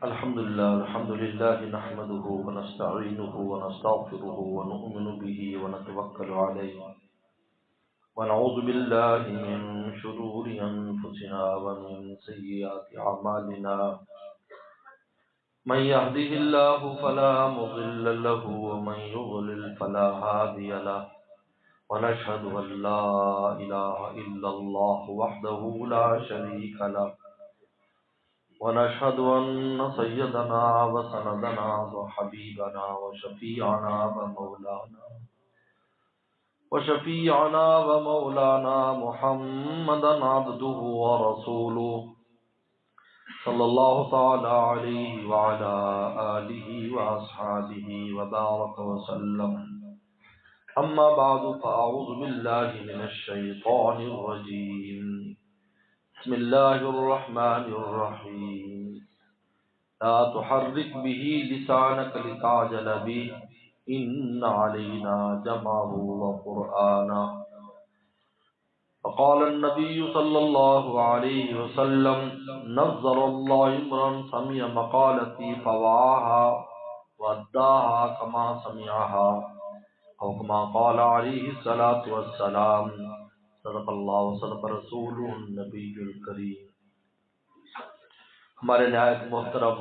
الحمد لله نحمده ونستعينه ونستغفره ونؤمن به ونتوكل عليه ونعوذ بالله من شرور أنفسنا ومن سيئات أعمالنا من يهده الله فلا مضل له ومن يضلل فلا هادي له ونشهد أن لا إله إلا الله وحده لا شريك له ونشهد أن سيدنا وسندنا وحبيبنا وشفيعنا محمدا عبده ورسوله صلى الله تعالى عليه وعلى آله وأصحابه وبارك وسلم. أما بعد فأعوذ بالله من الشيطان الرجيم. بسم الله الرحمن الرحيم. لا تحرك به لسانك لتعجل به إن علينا جمعه وقرآنا. فقال النبي صلى الله عليه وسلم نظر الله امرا سمع مقالتي فوعاها وأداها كما سمعها أو كما قال عليه الصلاة والسلام. صدق اللہ و صدق رسولہ النبی الکریم. ہمارے نہایت محترم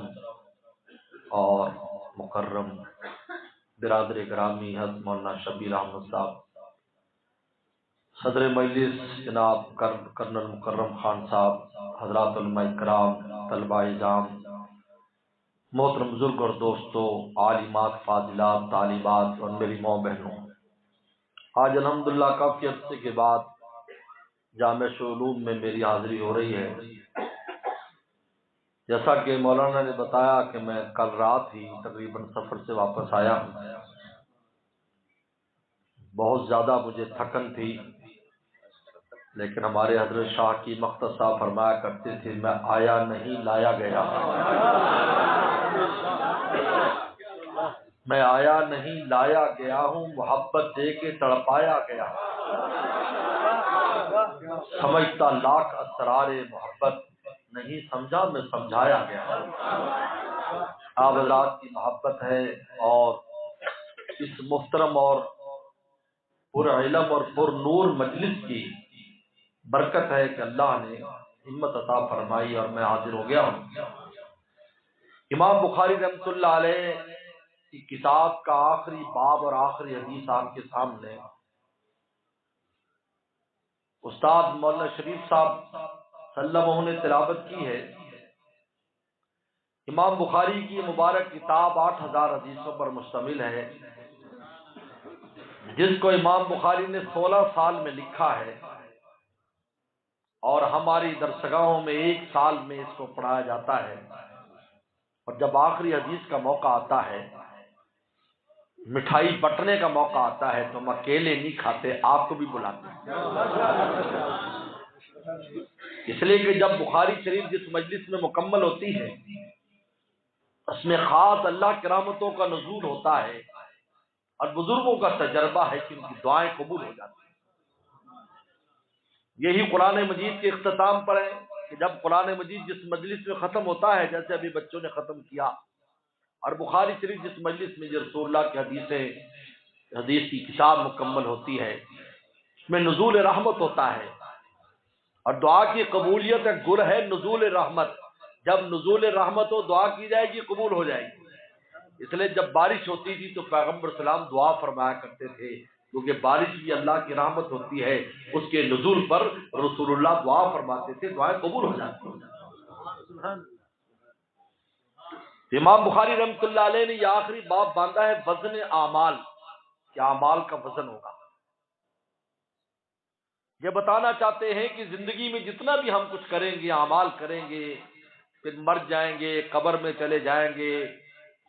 اور مکرم برادر گرامی حضرت مولانا شبیر احمد صاحب، صدر مجلس جناب کرنل مکرم خان صاحب، حضرات علماء کرام، طلباء اعظام، محترم بزرگ اور دوستوں، عالمات، فاضلات، طالبات اور میری ماں بہنوں، آج الحمدللہ کافی عرصے کے بعد جامع علوم میں میری حاضری ہو رہی ہے. جیسا کہ مولانا نے بتایا کہ میں کل رات ہی تقریباً سفر سے واپس آیا ہوں. بہت زیادہ مجھے تھکن تھی، لیکن ہمارے حضرت شاہ کی مختص صاحب فرمایا کرتے تھے میں آیا نہیں لایا گیا. میں آیا نہیں لایا گیا ہوں، محبت دے کے تڑپایا گیا. سمجھتا لاکھ اسرار محبت، نہیں سمجھا میں سمجھایا گیا. آپ حضرات کی محبت ہے اور اس محترم اور پر علم اور پر نور مجلس کی برکت ہے کہ اللہ نے ہمت عطا فرمائی اور میں حاضر ہو گیا ہوں. امام بخاری رحمۃ اللہ علیہ کی کتاب کا آخری باب اور آخری حدیث آپ کے سامنے استاد مولانا شریف صاحب سلمہ نے تلاوت کی ہے. امام بخاری کی مبارک کتاب 8000 حدیثوں پر مشتمل ہے، جس کو امام بخاری نے 16 سال میں لکھا ہے اور ہماری درسگاہوں میں 1 سال میں اس کو پڑھایا جاتا ہے. اور جب آخری حدیث کا موقع آتا ہے، مٹھائی بٹنے کا موقع آتا ہے، تو ہم اکیلے نہیں کھاتے، آپ کو بھی بلاتے ہیں. اس لیے کہ جب بخاری شریف جس مجلس میں مکمل ہوتی ہے، اس میں خاص اللہ کی رحمتوں کا نزول ہوتا ہے اور بزرگوں کا تجربہ ہے کہ ان کی دعائیں قبول ہو جاتی ہیں. یہی قرآن مجید کے اختتام پر ہے کہ جب قرآن مجید جس مجلس میں ختم ہوتا ہے، جیسے ابھی بچوں نے ختم کیا، اور بخاری شریف جس مجلس میں رسول اللہ کی حدیث کی کتاب مکمل ہوتی ہے، اس میں نزول رحمت ہوتا ہے اور دعا کی قبولیت گر ہے نزول رحمت. جب نزول رحمت ہو، دعا کی جائے گی، قبول ہو جائے گی. اس لیے جب بارش ہوتی تھی تو پیغمبر سلام دعا فرمایا کرتے تھے، کیونکہ بارش بھی اللہ کی رحمت ہوتی ہے. اس کے نزول پر رسول اللہ دعا فرماتے تھے، دعائیں قبول ہو جاتی ہیں. امام بخاری رحمۃ اللہ علیہ نے یہ آخری باب باندھا ہے وزن اعمال، کہ اعمال کا وزن ہوگا. یہ بتانا چاہتے ہیں کہ زندگی میں جتنا بھی ہم کچھ کریں گے، اعمال کریں گے، پھر مر جائیں گے، قبر میں چلے جائیں گے،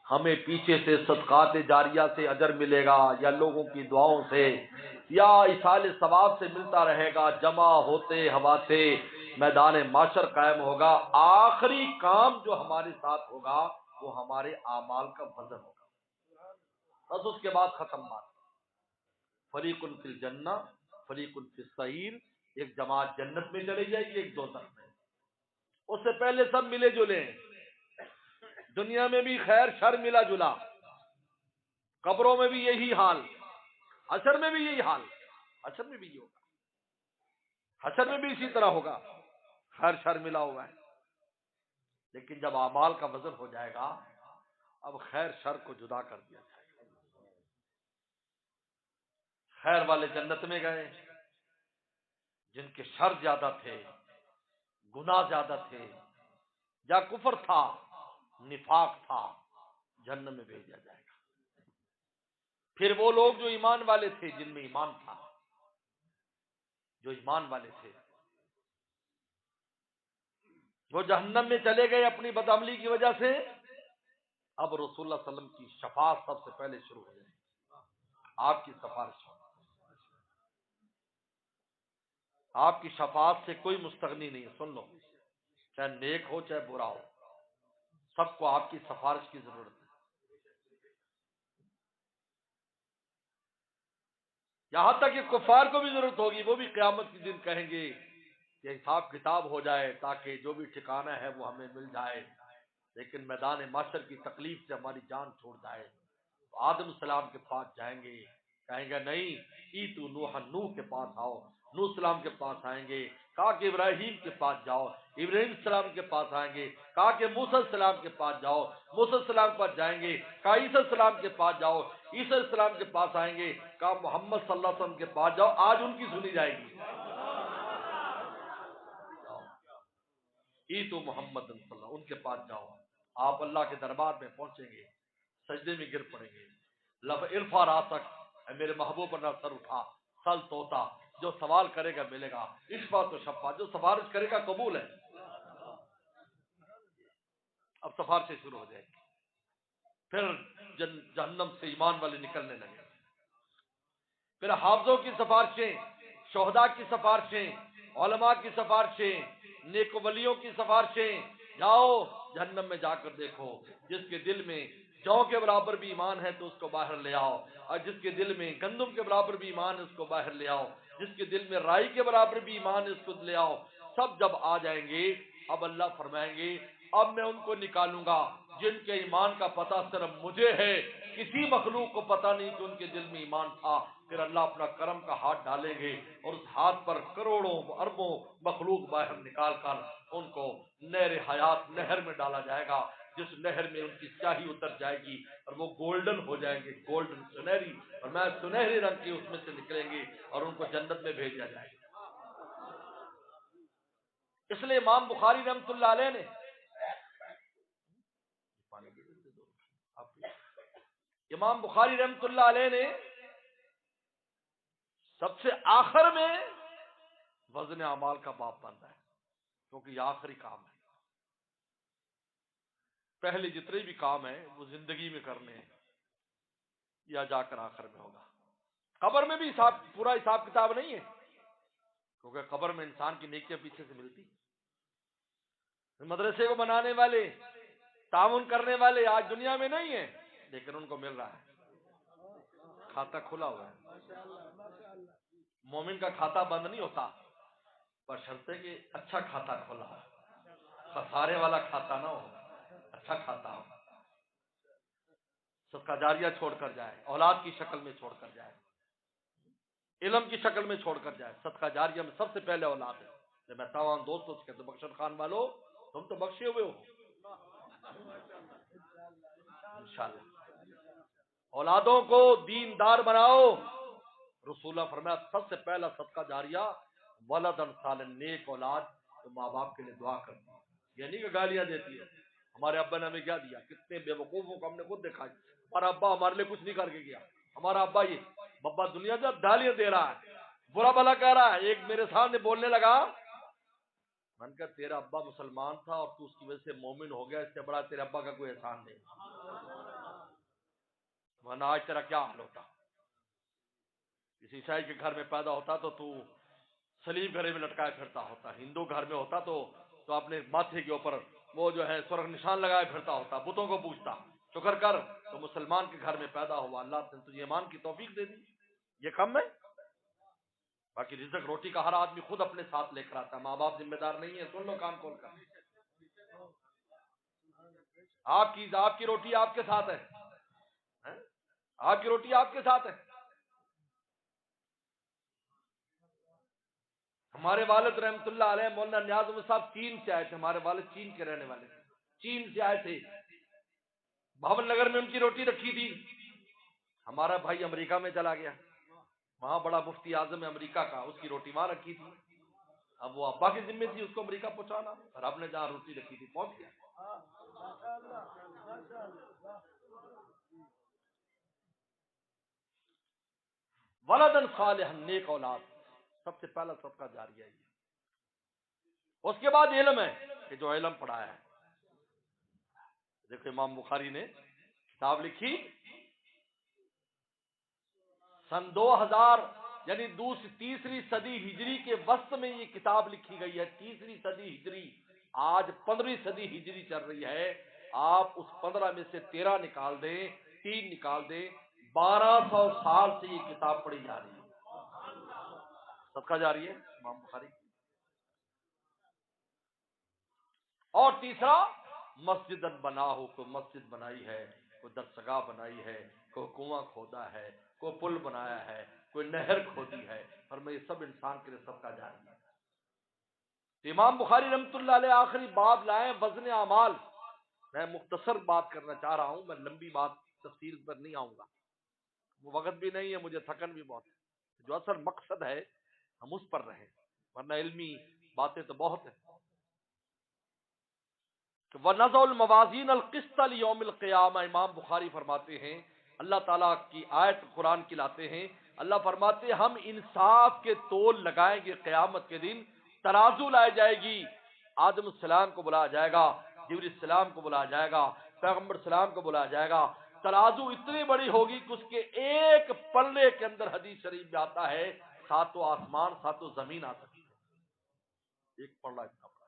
ہمیں پیچھے سے صدقات جاریہ سے اجر ملے گا، یا لوگوں کی دعاؤں سے، یا ایصال ثواب سے ملتا رہے گا. جمع ہوتے ہواتے میدان معاشر قائم ہوگا. آخری کام جو ہمارے ساتھ ہوگا وہ ہمارے اعمال کا وزن ہوگا. بس اس کے بعد ختم بات. فریق فی الجنہ فریق فی السعیر، ایک جماعت جنت میں چلی جائے گی، ایک دوزخ میں. اس سے پہلے سب ملے جلے ہیں. دنیا میں بھی خیر شر ملا جلا، قبروں میں بھی یہی حال، حشر میں بھی یہی حال، حشر میں بھی یہ ہوگا، حشر میں بھی اسی طرح ہوگا، خیر شر ملا ہوا ہے۔ لیکن جب اعمال کا وزن ہو جائے گا، اب خیر شر کو جدا کر دیا جائے گا۔ خیر والے جنت میں گئے، جن کے شر زیادہ تھے، گناہ زیادہ تھے، یا کفر تھا، نفاق تھا، جہنم میں بھیجا جائے گا۔ پھر وہ لوگ جو ایمان والے تھے، جن میں ایمان تھا، جو ایمان والے تھے، وہ جہنم میں چلے گئے اپنی بدعملی کی وجہ سے۔ اب رسول اللہ صلی اللہ علیہ وسلم کی شفاعت سب سے پہلے شروع ہو جائے گی، آپ کی سفارش ہو۔ آپ کی شفاعت سے کوئی مستغنی نہیں ہے، سن لو، چاہے نیک ہو چاہے برا ہو، سب کو آپ کی سفارش کی ضرورت ہے۔ یہاں تک کہ کفار کو بھی ضرورت ہوگی، وہ بھی قیامت کے دن کہیں گے کہ حساب کتاب ہو جائے تاکہ جو بھی ٹھکانہ ہے وہ ہمیں مل جائے، لیکن میدان معاشر کی تکلیف سے ہماری جان چھوڑ جائے۔ تو آدم السلام کے پاس جائیں گے، کہیں گے نہیں، ایتو نوح، نوح کے پاس آؤ، نوح السلام کے پاس آئیں گے، کہا کہ ابراہیم کے پاس جاؤ، ابراہیم السلام کے پاس آئیں گے، کہا کہ موسیٰ السلام کے پاس جاؤ، موسیٰ السلام کے پاس جائیں گے، کہا عیسیٰ السلام کے پاس جاؤ، عیسیٰ السلام کے پاس آئیں گے، کہا محمد صلی اللہ علیہ وسلم کے پاس جاؤ، آج ان کی سنی جائے گی۔ ایتو محمد صلی اللہ، ان کے پاس جاؤ، آپ اللہ کے دربار میں پہنچیں گے، سجدے میں گر پڑیں گے، لب ارفع راسک، اے میرے محبوب اپنا سر اٹھا، سل توتا، جو سوال کرے گا ملے گا، اشفا تو شفا، جو سفارش کرے گا قبول ہے۔ اب سفارشیں شروع ہو جائیں گی، پھر جہنم سے ایمان والے نکلنے لگے، پھر حافظوں کی سفارشیں، شہداء کی سفارشیں، علماء کی سفارشیں، نیک ولیوں کی سفارشیں، جاؤ جہنم میں جا کر دیکھو، جس کے دل میں جو کے برابر بھی ایمان ہے تو اس کو باہر لے آؤ، اور جس کے دل میں گندم کے برابر بھی ایمان ہے اس کو باہر لے آؤ، جس کے دل میں رائی کے برابر بھی ایمان ہے اس کو لے آؤ۔ سب جب آ جائیں گے، اب اللہ فرمائیں گے اب میں ان کو نکالوں گا جن کے ایمان کا پتہ صرف مجھے ہے، کسی مخلوق کو پتہ نہیں کہ ان کے دل میں ایمان تھا۔ پھر اللہ اپنا کرم کا ہاتھ ڈالیں گے اور اس ہاتھ پر کروڑوں اربوں مخلوق باہر نکال کر ان کو نہر حیات، نہر میں ڈالا جائے گا، جس نہر میں ان کی سیاہی اتر جائے گی اور وہ گولڈن ہو جائیں گے، گولڈن، سنہری، اور میں سنہری رنگ کی اس میں سے نکلیں گے اور ان کو جنت میں بھیجا جائے گا۔ اس لیے امام بخاری رحمۃ اللہ علیہ نے امام بخاری رحمۃ اللہ علیہ نے سب سے آخر میں وزن اعمال کا باب باندھا ہے، کیونکہ یہ آخری کام ہے۔ پہلے جتنے بھی کام ہیں وہ زندگی میں کرنے ہیں، یا جا کر آخر میں ہوگا۔ قبر میں بھی پورا حساب کتاب نہیں ہے، کیونکہ قبر میں انسان کی نیکیاں پیچھے سے ملتی۔ مدرسے کو بنانے والے، تعاون کرنے والے آج دنیا میں نہیں ہیں، لیکن ان کو مل رہا ہے، کھاتا کھلا ہوا ہے۔ مومن کا کھاتا بند نہیں ہوتا، بشرطے کہ اچھا کھاتا کھلا ہو، خسارے والا کھاتا نہ ہو، اچھا کھاتا ہو، صدقہ جاریہ چھوڑ کر جائے، اولاد کی شکل میں چھوڑ کر جائے، علم کی شکل میں چھوڑ کر جائے۔ صدقہ جاریہ میں سب سے پہلے اولاد ہے۔ جب میں تمام دوستوں سے کہتا ہوں بخشن خان والو، تم تو بخشے ہوئے ہو انشاءاللہ، اولادوں کو دیندار بناؤ۔ رسول اللہ فرمایا سب سے پہلا صدقہ جاریہ ولد صالح، نیک اولاد تو ماں باپ کے لیے دعا کرتی ہے، یہ نہیں کہ گالیاں دیتی ہے۔ ہمارے ابا نے ہمیں کیا دیا، کتنے بے وقوفوں کو ہم نے خود دیکھا ہے، ہمارا ابا ہمارے لیے کچھ نہیں کر کے گیا، ہمارا ابا یہ بابا دنیا سے گالیاں دے رہا ہے، برا بھلا کہہ رہا ہے۔ ایک میرے سامنے بولنے لگا، من کہا تیرا ابا مسلمان تھا اور تو اس کی وجہ سے مومن ہو گیا، اس سے بڑا تیرے ابا کا کوئی احسان نہیں، ورنہ آج تیرا کیا حال ہوتا۔ کسی عیسائی کے گھر میں پیدا ہوتا تو سلیب گھر میں لٹکائے پھرتا ہوتا، ہندو گھر میں ہوتا تو اپنے ماتھے کے اوپر وہ جو ہے سرخ نشان لگائے پھرتا ہوتا، بتوں کو پوچھتا شکر کر تو مسلمان کے گھر میں پیدا ہوا، اللہ نے تجھے ایمان کی توفیق دے دی، یہ کم ہے؟ باقی رزق روٹی کا ہر آدمی خود اپنے ساتھ لے کر آتا ہے، ماں باپ ذمہ دار نہیں ہے۔ سن لو کان کھول کر، آپ کی روٹی آپ کے ساتھ ہے، آپ کی روٹی آپ کے ساتھ ہے۔ ہمارے والد رحمۃ اللہ علیہ مولانا نیاز احمد صاحب چین سے آئے تھے، ہمارے والد چین کے رہنے والے تھے، چین سے آئے تھے، بھاون نگر میں ان کی روٹی رکھی تھی۔ ہمارا بھائی امریکہ میں چلا گیا، وہاں بڑا مفتی اعظم ہے امریکہ کا، اس کی روٹی وہاں رکھی تھی، اب وہ ابا کی ذمہ تھی اس کو امریکہ پہنچانا، اور رب نے جہاں روٹی رکھی تھی پہنچ گیا۔ ولدن صالحا، نیک اولاد، سب سے پہلا صدقہ جاریہ ہے۔ اس کے بعد علم ہے کہ جو علم پڑھایا ہے۔ دیکھو امام بخاری نے کتاب لکھی سن 2000 یعنی تیسری صدی ہجری کے وسط میں یہ کتاب لکھی گئی ہے، تیسری صدی ہجری، آج 15ویں صدی ہجری چل رہی ہے، آپ اس 15 میں سے 13 نکال دیں، 3 نکال دیں، 1200 سال سے یہ کتاب پڑھی جا رہی ہے، صدقہ جاری ہے امام بخاری۔ اور تیسرا مسجد بنا ہو، کوئی مسجد بنائی ہے، کوئی درسگاہ بنائی ہے، کوئی کنواں کھودا ہے، کوئی پل بنایا ہے، کوئی نہر کھودی ہے، اور میں یہ سب انسان کے لیے صدقہ جاری ہے۔ امام بخاری رحمۃ اللہ علیہ آخری باب لائیں وزن اعمال۔ میں مختصر بات کرنا چاہ رہا ہوں، میں لمبی بات تفصیل پر نہیں آؤں گا، وہ وقت بھی نہیں ہے، مجھے تھکن بھی بہت ہے، جو اصل مقصد ہے ہم اس پر رہیں، ورنہ علمی باتیں تو بہت ہیں۔ وَنَضَعُ الْمَوَازِينَ الْقِسْطَ لِيَوْمِ الْقِيَامَةِ، امام بخاری فرماتے ہیں، اللہ تعالیٰ کی آیت قرآن کی لاتے ہیں، اللہ فرماتے ہیں ہم انصاف کے تول لگائیں گے، قیامت کے دن ترازو لائے جائے گی، آدم السلام کو بلایا جائے گا، جبریل السلام کو بلایا جائے گا، پیغمبر السلام کو بلایا جائے گا، ترازو اتنی بڑی ہوگی کہ اس کے ایک پلے کے اندر حدیث شریف میں آتا ہے 7 آسمان 7 زمین آ سکتی ہے، ایک پلہ اتنا بڑا،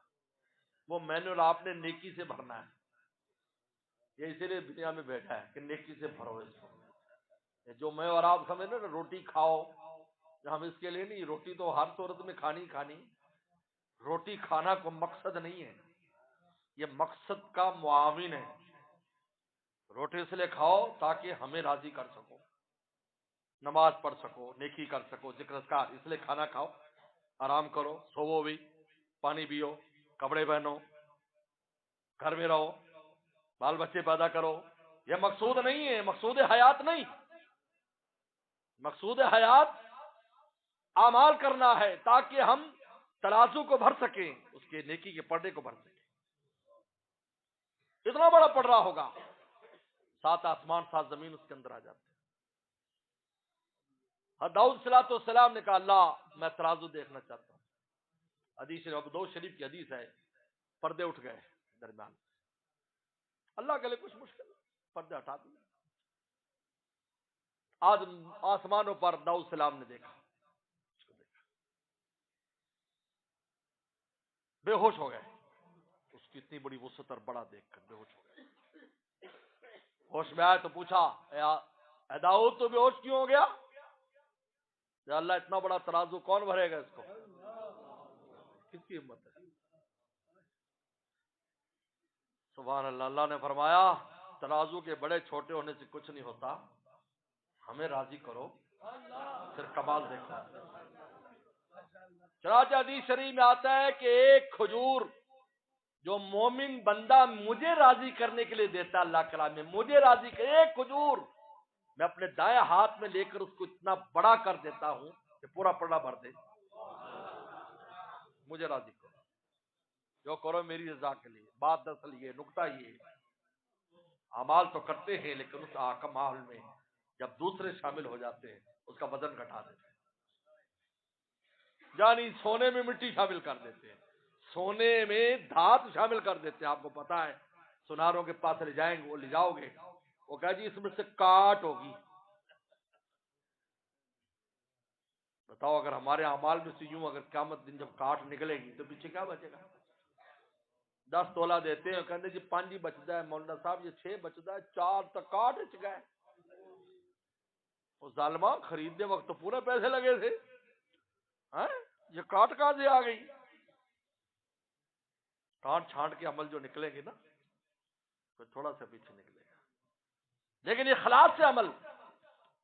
وہ میں نے اور آپ نے نیکی سے بھرنا ہے، یہ اسی لیے دنیا میں بیٹھا ہے کہ نیکی سے بھرو اس کو، جو میں اور آپ سمجھ نا روٹی کھاؤ، ہم اس کے لیے نہیں، روٹی تو ہر صورت میں کھانی کھانی، روٹی کھانا کو مقصد نہیں ہے، یہ مقصد کا معاون ہے، روٹی اس لیے کھاؤ تاکہ ہمیں راضی کر سکو، نماز پڑھ سکو، نیکی کر سکو، ذکر اذکار، اس لیے کھانا کھاؤ، آرام کرو، سوو بھی، پانی پیو، کپڑے پہنو، گھر میں رہو، بال بچے پیدا کرو، یہ مقصود نہیں ہے، مقصود حیات نہیں، مقصود حیات اعمال کرنا ہے تاکہ ہم ترازو کو بھر سکیں، اس کے نیکی کے پردے کو بھر سکیں، اتنا بڑا پڑ رہا ہوگا، 7 آسمان 7 زمین اس کے اندر آ جاتے ہیں۔ داؤد صلاۃ والسلام نے کہا اللہ میں ترازو دیکھنا چاہتا ہوں، حدیث ابو شریف کی حدیث ہے، پردے اٹھ گئے درمیان، اللہ کے لیے کچھ مشکل نہیں، پردے ہٹا دیا، آسمانوں پر داؤد السلام نے دیکھا، بے ہوش ہو گئے، اس کی اتنی بڑی وسعت اور بڑا دیکھ کر بے ہوش ہو گئے، ہوش میں آئے تو پوچھا اے داؤد تو بے ہوش کیوں ہو گیا؟ یا اللہ اتنا بڑا ترازو کون بھرے گا اس کو، کس کی ہمت ہے؟ سبحان اللہ، اللہ نے فرمایا ترازو کے بڑے چھوٹے ہونے سے کچھ نہیں ہوتا، ہمیں راضی کرو پھر کمال دیکھو۔ چنانچہ حدیث شریف میں آتا ہے کہ ایک کھجور جو مومن بندہ مجھے راضی کرنے کے لیے دیتا، اللہ کلام میں مجھے راضی کر، ایک کھجور میں اپنے دائیں ہاتھ میں لے کر اس کو اتنا بڑا کر دیتا ہوں کہ پورا پڑا بھر دے، مجھے راضی کرو، جو کرو میری رضا کے لیے۔ بات دراصل یہ نکتہ یہ، اعمال تو کرتے ہیں لیکن اس اعمال میں جب دوسرے شامل ہو جاتے ہیں اس کا وزن گھٹا دیتے ہیں، یعنی سونے میں مٹی شامل کر دیتے ہیں، سونے میں دھات شامل کر دیتے ہیں۔ آپ کو پتا ہے سناروں کے پاس لے جائیں گے، وہ لے جاؤ گے، وہ کہا جی اس میں سے کاٹ ہوگی، بتاؤ اگر ہمارے اعمال میں سے یوں اگر قیامت دن جب کاٹ نکلے گی تو پیچھے کیا بچے گا؟ 10 تولہ دیتے ہیں، کہتے جی 5 ہی بچتا ہے مولانا صاحب، یہ 6 بچتا ہے، 4 تک کاٹ گئے، وہ ظالمہ خریدنے وقت تو پورے پیسے لگے تھے، یہ کاٹ کہاں سے آ گئی؟ کاٹ چھانٹ کے عمل جو نکلیں گے نا، کوئی تھوڑا سا پیچھے نکلے گا، لیکن اخلاص سے عمل،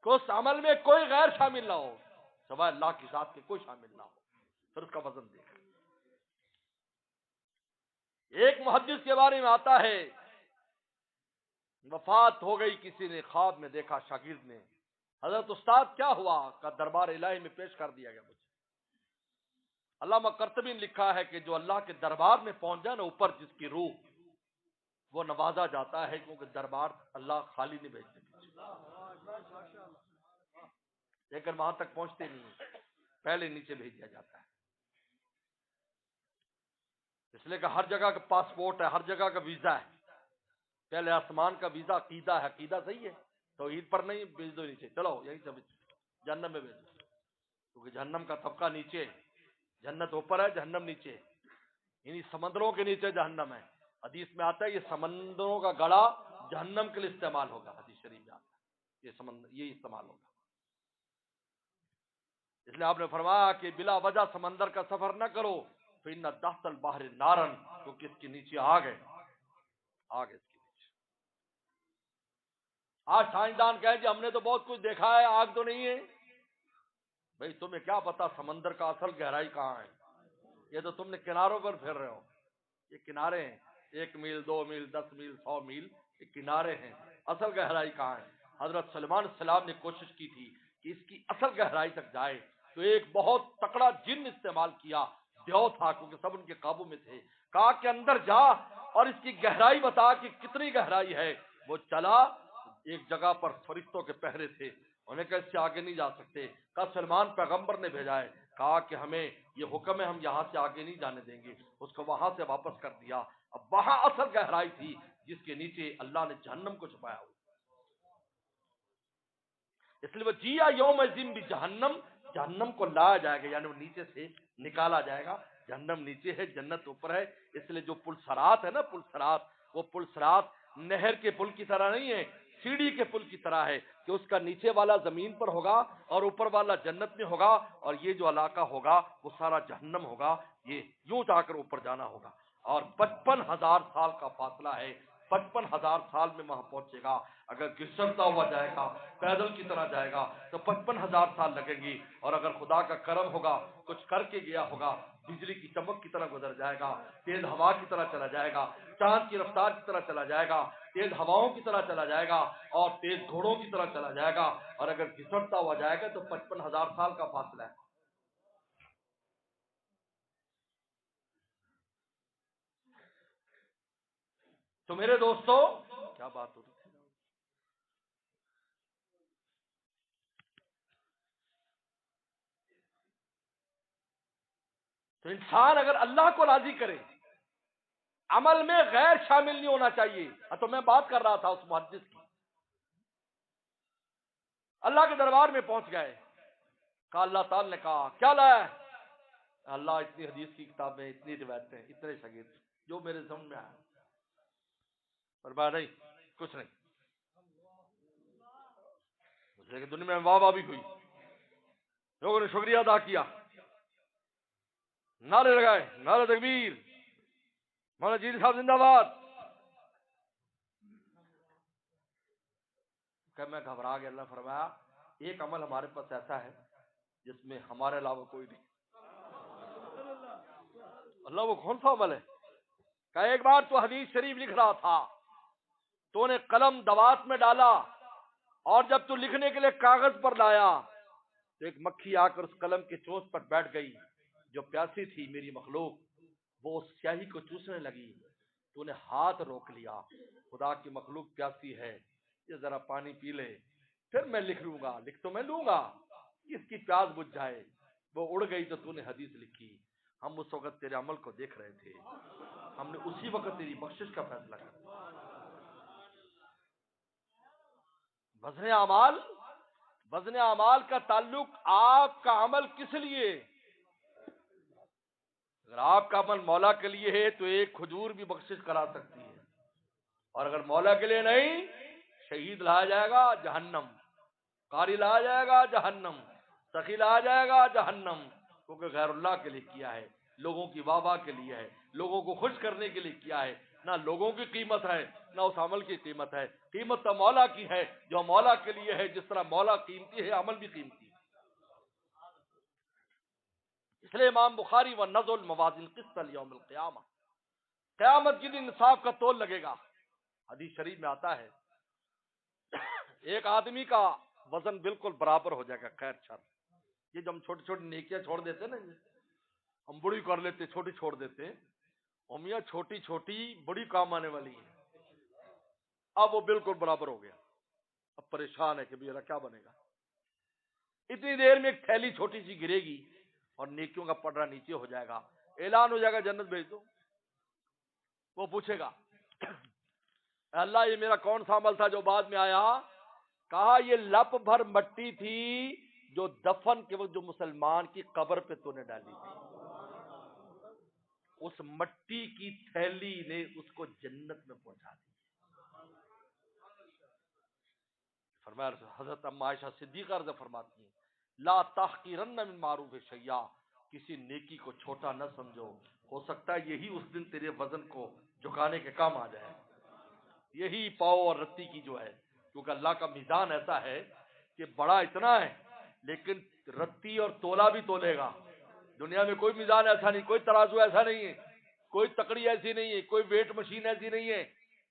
کہ اس عمل میں کوئی غیر شامل نہ ہو، سوائے اللہ کی ذات کے کوئی شامل نہ ہو، پھر اس کا وزن دیکھ۔ ایک محدث کے بارے میں آتا ہے، وفات ہو گئی، کسی نے خواب میں دیکھا، شاگرد نے، حضرت استاد کیا ہوا؟ کا دربار الہی میں پیش کر دیا گیا مجھے۔ علامہ قرطبی نے لکھا ہے کہ جو اللہ کے دربار میں پہنچ جائے نا، اوپر جس کی روح، وہ نوازا جاتا ہے، کیونکہ دربار اللہ خالی نہیں بھیجتے، لیکن وہاں تک پہنچتے نہیں، پہلے نیچے بھیج دیا جاتا ہے، اس لیے کہ ہر جگہ کا پاسپورٹ ہے، ہر جگہ کا ویزا ہے، پہلے آسمان کا ویزا عقیدہ ہے، عقیدہ صحیح ہے، توحید پر نہیں، بھیج دو نیچے، چلو یہیں سے جہنم میں بھیج دو، کیونکہ جہنم کا طبقہ نیچے، جنت اوپر ہے، جہنم نیچے، یعنی سمندروں کے نیچے جہنم ہے۔ حدیث میں آتا ہے یہ سمندروں کا گڑا جہنم کے لیے استعمال ہوگا، حدیث شریف میں آتا ہے یہ سمندر یہ استعمال ہوگا، اس لیے آپ نے فرمایا کہ بلا وجہ سمندر کا سفر نہ کرو، فإن تحت البحر نارن، کیونکہ اس کے نیچے آگ ہے، آگ ہے اس کے نیچے۔ آج سائنسدان کہیں جی ہم نے تو بہت کچھ دیکھا ہے، آگ تو نہیں ہے، بھئی تمہیں کیا پتا سمندر کا اصل گہرائی کہاں ہے؟ یہ تو تم نے کناروں پر پھر رہے ہو، یہ کنارے ہیں، 1 میل 2 میل 10 میل 100 میل، یہ کنارے ہیں، اصل گہرائی کہاں ہے؟ حضرت سلمان السلام نے کوشش کی تھی کہ اس کی اصل گہرائی تک جائے، تو ایک بہت تکڑا جن استعمال کیا، دیو تھا کیونکہ سب ان کے قابو میں تھے، کہا کہ اندر جا اور اس کی گہرائی بتا کہ کتنی گہرائی ہے۔ وہ چلا، ایک جگہ پر فرشتوں کے پہرے تھے، انہیں کہا اس سے آگے نہیں جا سکتے، کہا سلمان پیغمبر نے بھیجا ہے، کہا کہ ہمیں یہ حکم ہے ہم یہاں سے آگے نہیں جانے دیں گے، اس کو وہاں سے واپس کر دیا۔ اب وہاں اصل گہرائی تھی جس کے نیچے اللہ نے جہنم کو چھپایا ہوا، اس لیے وہ جیا یوم الدین بھی جہنم، جہنم کو لایا جائے گا، یعنی وہ نیچے سے نکالا جائے گا، جہنم نیچے ہے، جنت اوپر ہے، اس لیے جو پل صراط ہے نا، پل صراط، وہ پل صراط نہر کے پل کی طرح نہیں ہے، سیڑھی کے پل کی طرح ہے، کہ اس کا نیچے والا زمین پر ہوگا اور اوپر والا جنت میں ہوگا، اور یہ جو علاقہ ہوگا وہ سارا جہنم ہوگا، یہ یوں جا کر اوپر جانا ہوگا، اور 55,000 سال کا فاصلہ ہے، 55,000 سال میں وہاں پہنچے گا، اگر گھسٹتا ہوا جائے گا، پیدل کی طرح جائے گا تو 55,000 سال لگیں گی، اور اگر خدا کا کرم ہوگا، کچھ کر کے گیا ہوگا، بجلی کی چمک کی طرح گزر جائے گا، تیز ہوا کی طرح چلا جائے گا، چاند کی رفتار کی طرح چلا جائے گا، تیز ہواؤں کی طرح چلا جائے گا، اور تیز گھوڑوں کی طرح چلا جائے گا، اور اگر گھسٹتا ہوا جائے گا تو 55,000 سال کا فاصلہ ہے۔ تو میرے دوستو، کیا بات ہو رہی تھی؟ تو انسان اگر اللہ کو راضی کرے، عمل میں غیر شامل نہیں ہونا چاہیے۔ تو میں بات کر رہا تھا اس محدث کی، اللہ کے دربار میں پہنچ گئے، کہا اللہ تعالی نے کہا کیا لایا ہے؟ اللہ اتنی حدیث کی کتابیں، اتنی روایتیں، اتنے شاگرد، جو میرے سمجھ میں آیا، فرمایا نہیں کچھ نہیں، دوسرے کی دنیا میں واہ واہ بھی ہوئی، لوگوں نے شکریہ ادا کیا، نعرے لگائے، نعرہ تکبیر، مولانا جیل صاحب زندہ باد، کہ میں گھبرا گیا۔ اللہ فرمایا ایک عمل ہمارے پاس ایسا ہے جس میں ہمارے علاوہ کوئی نہیں۔ اللہ وہ کون سا عمل ہے؟ کہ ایک بار تو حدیث شریف لکھ رہا تھا، تو نے قلم دوات میں ڈالا، اور جب تو لکھنے کے لیے کاغذ پر لایا تو ایک مکھی آ کر اس قلم کے چوس پر بیٹھ گئی، جو پیاسی تھی میری مخلوق، وہ اس سیاہی کو چوسنے لگی، تو نے ہاتھ روک لیا، خدا کی مخلوق پیاسی ہے، یہ ذرا پانی پی لے، پھر میں لکھ لوں گا، لکھ تو میں لوں گا، اس کی پیاس بجھ جائے۔ وہ اڑ گئی تو نے حدیث لکھی۔ ہم اس وقت تیرے عمل کو دیکھ رہے تھے، ہم نے اسی وقت تیری بخشش کا فیصلہ کیا۔ وزن اعمال، وزن اعمال کا تعلق آپ کا عمل کس لیے؟ اگر آپ کا عمل مولا کے لیے ہے تو ایک کھجور بھی بخشش کرا سکتی ہے، اور اگر مولا کے لیے نہیں، شہید لایا جائے گا جہنم، قاری لایا جائے گا جہنم، سخی لایا جائے گا جہنم، کیونکہ غیر اللہ کے لیے کیا ہے۔ لوگوں کی واہ واہ کے لیے ہے، لوگوں کو خوش کرنے کے لیے کیا ہے، نہ لوگوں کی قیمت ہے نہ اس عمل کی قیمت ہے، قیمت تو مولا کی ہے، جو مولا کے لیے ہے، جس طرح مولا قیمتی ہے عمل بھی قیمتی ہے۔ اس لیے امام بخاری و نزل الموازین قسط یوم القیامہ، قیامت کے دن انصاف کا تول لگے گا۔ حدیث شریف میں آتا ہے ایک آدمی کا وزن بالکل برابر ہو جائے گا خیر شر۔ یہ جو ہم چھوٹی چھوٹی نیکیاں چھوڑ دیتے ہیں نا، ہم بڑی کر لیتے چھوٹی چھوڑ دیتے ہیں، اور میاں چھوٹی چھوٹی بڑی کام آنے والی ہے۔ اب وہ بالکل برابر ہو گیا، اب پریشان ہے کہ میرا کیا بنے گا۔ اتنی دیر میں ایک تھیلی چھوٹی سی گرے گی اور نیکیوں کا پڑھنا نیچے ہو جائے گا، اعلان ہو جائے گا جنت بھیج دو۔ وہ پوچھے گا اے اللہ یہ میرا کون سا عمل تھا جو بعد میں آیا؟ کہا یہ لپ بھر مٹی تھی جو دفن کے وقت جو مسلمان کی قبر پہ تو نے ڈالی تھی، اس مٹی کی تھیلی نے اس کو جنت میں پہنچا دی۔ فرمایا حضرت اما عائشہ صدیقہ رضی فرماتی ہیں لا تحقیرن من معروف شیئا، کسی نیکی کو چھوٹا نہ سمجھو، ہو سکتا ہے یہی اس دن تیرے وزن کو جھکانے کے کام آ جائے، یہی پاؤ اور رتی کی جو ہے، کیونکہ اللہ کا میزان ایسا ہے کہ بڑا اتنا ہے لیکن رتی اور تولا بھی تولے گا۔ دنیا میں کوئی میزان ایسا نہیں، کوئی ترازو ایسا نہیں ہے، کوئی تکڑی ایسی نہیں ہے، کوئی ویٹ مشین ایسی نہیں ہے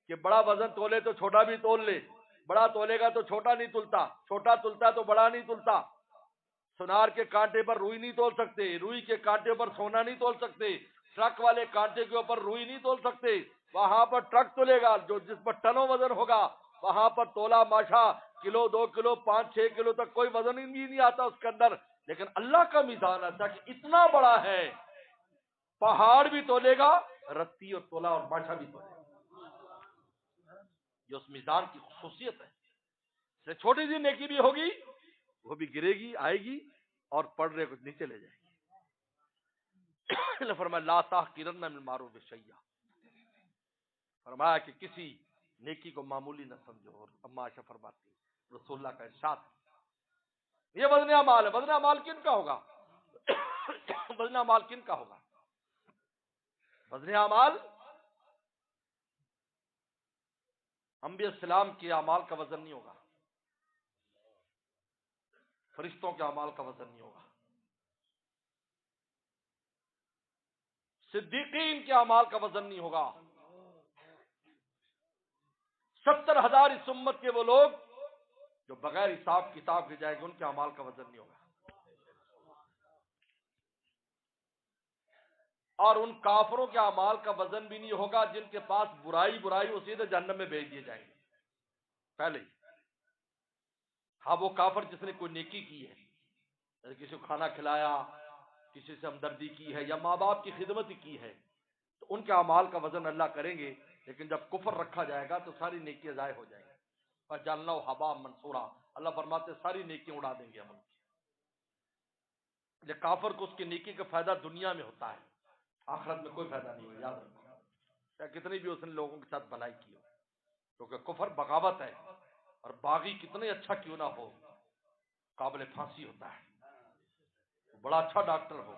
کہ بڑا وزن تولے تو چھوٹا بھی تول لے، بڑا تولے گا تو چھوٹا نہیں تلتا، چھوٹا تلتا تو بڑا نہیں تلتا۔ سونار کے کانٹے پر روئی نہیں تول سکتے، روئی کے کانٹے پر سونا نہیں تول سکتے، ٹرک والے کانٹے کے اوپر روئی نہیں تول سکتے، وہاں پر ٹرک تولے گا جو جس پر ٹنوں وزن ہوگا، وہاں پر تولا ماشا کلو 2 کلو 5 6 کلو تک کوئی وزن ہی نہیں آتا اس کے اندر۔ لیکن اللہ کا میزان ایسا کہ اتنا بڑا ہے، پہاڑ بھی تولے گا، رتی اور تولا اور ماشا بھی تولے گا۔ یہ اس میزان کی خصوصیت ہے۔ سے چھوٹی سی نیکی بھی ہوگی وہ بھی گرے گی، آئے گی اور پڑھنے کو نیچے لے جائے گی۔ فرمایا لا تحقرن من معروف شیئا، فرمایا کہ کسی نیکی کو معمولی نہ سمجھو۔ اور اما عائشہ فرماتی رسول اللہ کا ارشاد، یہ وزن اعمال ہے۔ وزن اعمال کن کا ہوگا؟ وزن اعمال کن کا ہوگا؟ وزن اعمال انبیاء السلام کے اعمال کا وزن نہیں ہوگا، فرشتوں کے اعمال کا وزن نہیں ہوگا، صدیقین کے اعمال کا وزن نہیں ہوگا، 70,000 اس امت کے وہ لوگ جو بغیر حساب کتاب کے جائیں گے، ان کے اعمال کا وزن نہیں ہوگا، اور ان کافروں کے اعمال کا وزن بھی نہیں ہوگا جن کے پاس برائی وہ سیدھے جہنم میں بھیج دیے جائیں گے پہلے ہی۔ ہاں وہ کافر جس نے کوئی نیکی کی ہے، جیسے کسی کو کھانا کھلایا، کسی سے ہمدردی کی ہے، یا ماں باپ کی خدمت کی ہے، تو ان کے اعمال کا وزن اللہ کریں گے۔ لیکن جب کفر رکھا جائے گا تو ساری نیکیاں ضائع ہو جائیں گی۔ فَجَعَلْنَاهُ هَبَاءً مَنْثُورًا، اللہ فرماتے ساری نیکیاں اڑا دیں گے عمل کی۔ یہ کافر کو اس کی نیکی کا فائدہ دنیا میں ہوتا ہے، آخرت میں کوئی فائدہ نہیں ہوگا، یاد رکھو، یا کتنی بھی اس نے لوگوں کے ساتھ بھلائی کی ہو، کیونکہ کفر بغاوت ہے، اور باغی کتنے اچھا کیوں نہ ہو قابل پھانسی ہوتا ہے۔ بڑا اچھا ڈاکٹر ہو،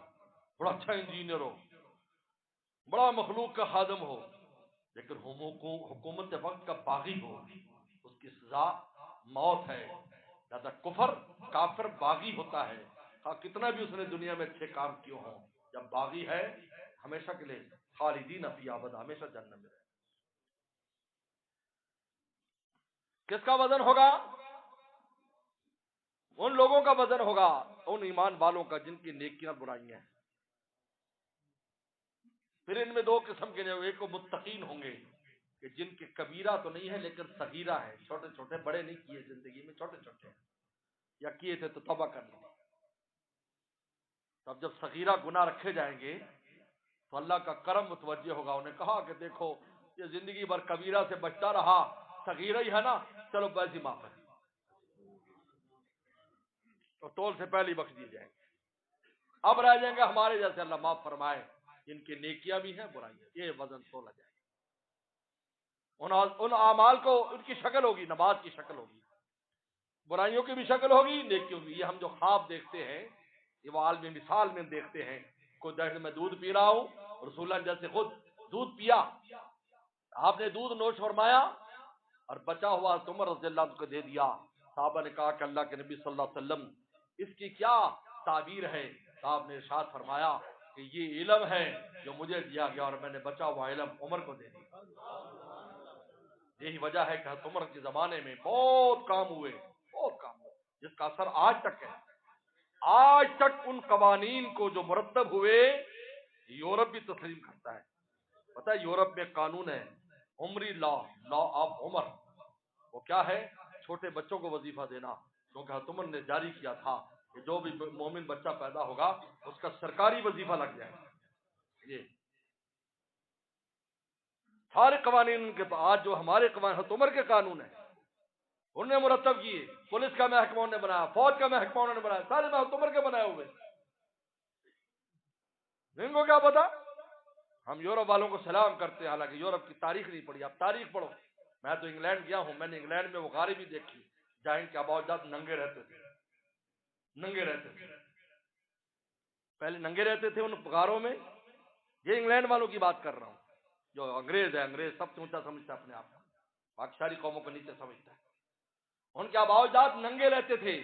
بڑا اچھا انجینئر ہو، بڑا مخلوق کا خادم ہو، لیکن حکومت وقت کا باغی ہو، اس کی سزا موت ہے۔ لہذا کفر کافر باغی ہوتا ہے، کتنا بھی اس نے دنیا میں اچھے کام کیوں ہوں، جب باغی ہے ہمیشہ کے لیے خالدین فیہا ابدا، ہمیشہ جہنم میں رہے۔ کس کا وزن ہوگا؟ ان لوگوں کا وزن ہوگا، ان ایمان والوں کا جن کی نیکیاں برائیاں ہیں۔ پھر ان میں دو قسم کے لوگ، ایک کو متقین ہوں گے کہ جن کے کبیرہ تو نہیں ہے لیکن صغیرہ ہے، چھوٹے چھوٹے، بڑے نہیں کیے زندگی میں، چھوٹے چھوٹے ہیں، یا کیے تھے تو توبہ کر لی۔ تب جب صغیرہ گناہ رکھے جائیں گے تو اللہ کا کرم متوجہ ہوگا، انہیں کہا کہ دیکھو یہ زندگی بھر کبیرہ سے بچتا رہا، صغیرہ ہی ہے نا، چلو بس ہی معاف ہے، تو طول سے پہلے بخش دیے جائیں گے۔ اب رہ جائیں گے ہمارے جیسے، اللہ معاف فرمائے، جن کی نیکیاں بھی ہیں برائیاں، یہ وزن تولا جائے گا۔ ان اعمال کو ان کی شکل ہوگی، نماز کی شکل ہوگی، برائیوں کی بھی شکل ہوگی، نیکیوں کی۔ یہ ہم جو خواب دیکھتے ہیں، یہ وہ عالم مثال میں دیکھتے ہیں کوئی دہشت میں دودھ پی رہا ہوں، رسول اللہ نے جیسے خود دودھ پیا، آپ نے دودھ نوش فرمایا اور بچا ہوا عمر رضی اللہ عنہ کو دے دیا۔ صحابہ نے کہا کہ اللہ کے نبی صلی اللہ علیہ وسلم اس کی کیا تعبیر ہے؟ آپ نے ارشاد فرمایا کہ یہ علم ہے جو مجھے دیا گیا اور میں نے بچا ہوا علم عمر کو دے دیا۔ یہی وجہ ہے کہ حضرت عمر کے زمانے میں بہت کام ہوئے، بہت کام ہوئے، جس کا اثر آج تک ہے۔ آج تک ان قوانین کو جو مرتب ہوئے یورپ بھی تسلیم کرتا ہے۔ پتہ ہے یورپ میں قانون ہے عمری لا آف عمر، وہ کیا ہے؟ چھوٹے بچوں کو وظیفہ دینا، کیونکہ حضرت عمر نے جاری کیا تھا کہ جو بھی مومن بچہ پیدا ہوگا اس کا سرکاری وظیفہ لگ جائے گا۔ یہ سارے قوانین ان کے پاس، آج جو ہمارے قوانین حضرت عمر کے قانون ہیں انہوں نے مرتب کیے، پولیس کا محکمہ انہوں نے بنایا، فوج کا محکمہ انہوں نے بنایا، سارے حضرت عمر کے بنائے ہوئے۔ ان کو کیا پتا؟ ہم یورپ والوں کو سلام کرتے ہیں، حالانکہ یورپ کی تاریخ نہیں پڑھی۔ آپ تاریخ پڑھو۔ میں تو انگلینڈ گیا ہوں، میں نے انگلینڈ میں وہ غاریں بھی دیکھی جہاں ان کے آباء و اجداد ننگے رہتے تھے، ننگے رہتے تھے، پہلے ننگے رہتے تھے ان غاروں میں۔ یہ انگلینڈ والوں کی بات کر رہا ہوں، جو انگریز ہے، انگریز سب سے اونچا سمجھتا ہے اپنے آپ کو، باقی ساری قوموں کو نیچے سمجھتا ہے۔ ان کے آباء و اجداد ننگے رہتے تھے۔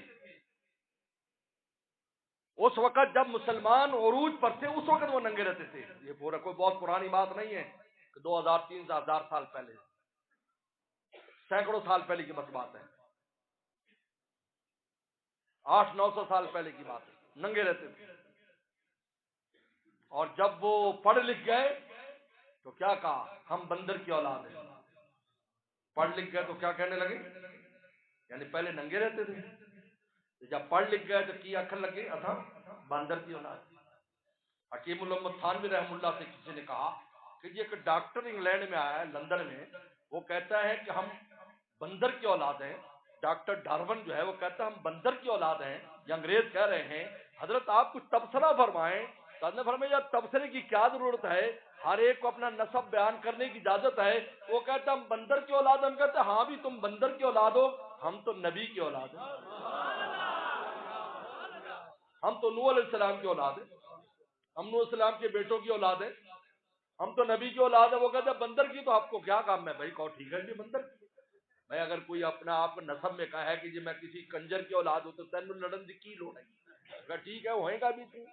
اس وقت جب مسلمان عروج پر تھے اس وقت وہ ننگے رہتے تھے۔ یہ پورا کوئی بہت پرانی بات نہیں ہے کہ 2000 سال پہلے، سینکڑوں سال پہلے کی بس بات ہے، 800-900 سال پہلے کی بات ہے، ننگے رہتے تھے۔ اور جب وہ پڑھ لکھ گئے تو کیا کہا؟ ہم بندر کی اولاد ہیں۔ پڑھ لکھ گئے تو کیا کہنے لگے؟ یعنی پہلے ننگے رہتے تھے، جب پڑھ لکھ گئے تو کی آخر لگے اتھا بندر کی اولاد۔ حکیم الامت تھانوی رحم اللہ سے کسی نے کہا کہ یہ ایک ڈاکٹر انگلینڈ میں آیا ہے، لندن میں، وہ کہتا ہے کہ ہم بندر کی اولاد ہیں۔ ڈاکٹر ڈارون جو ہے وہ کہتا ہے ہم بندر کی اولاد ہیں، یہ انگریز کہہ رہے ہیں۔ حضرت آپ کچھ تبصرہ فرمائیں۔ تو حضرت نے فرمایا یار تبصرے کی کیا ضرورت ہے، ہر ایک کو اپنا نسب بیان کرنے کی اجازت ہے۔ وہ کہتا ہے ہم بندر کی اولاد ہیں، ہم کہتے ہیں ہاں بھی تم بندر کی اولاد ہو، ہم تو نبی کی اولاد ہیں، ہم تو نوح علیہ السلام کی اولاد ہیں، ہم نوح علیہ السلام کے بیٹوں کی اولاد ہیں، ہم تو نبی کی اولاد ہے۔ وہ کہتے ہیں بندر کی، تو آپ کو کیا کام ہے بھائی؟ کہو ٹھیک ہے جی بندر کی۔ بھائی اگر کوئی اپنا آپ نسب میں کہا ہے کہ جی میں کسی کنجر کی اولاد ہوں تو تین لڑن کی لوڑ ہے؟ اگر ٹھیک ہے ہوئے گا بھی تھی۔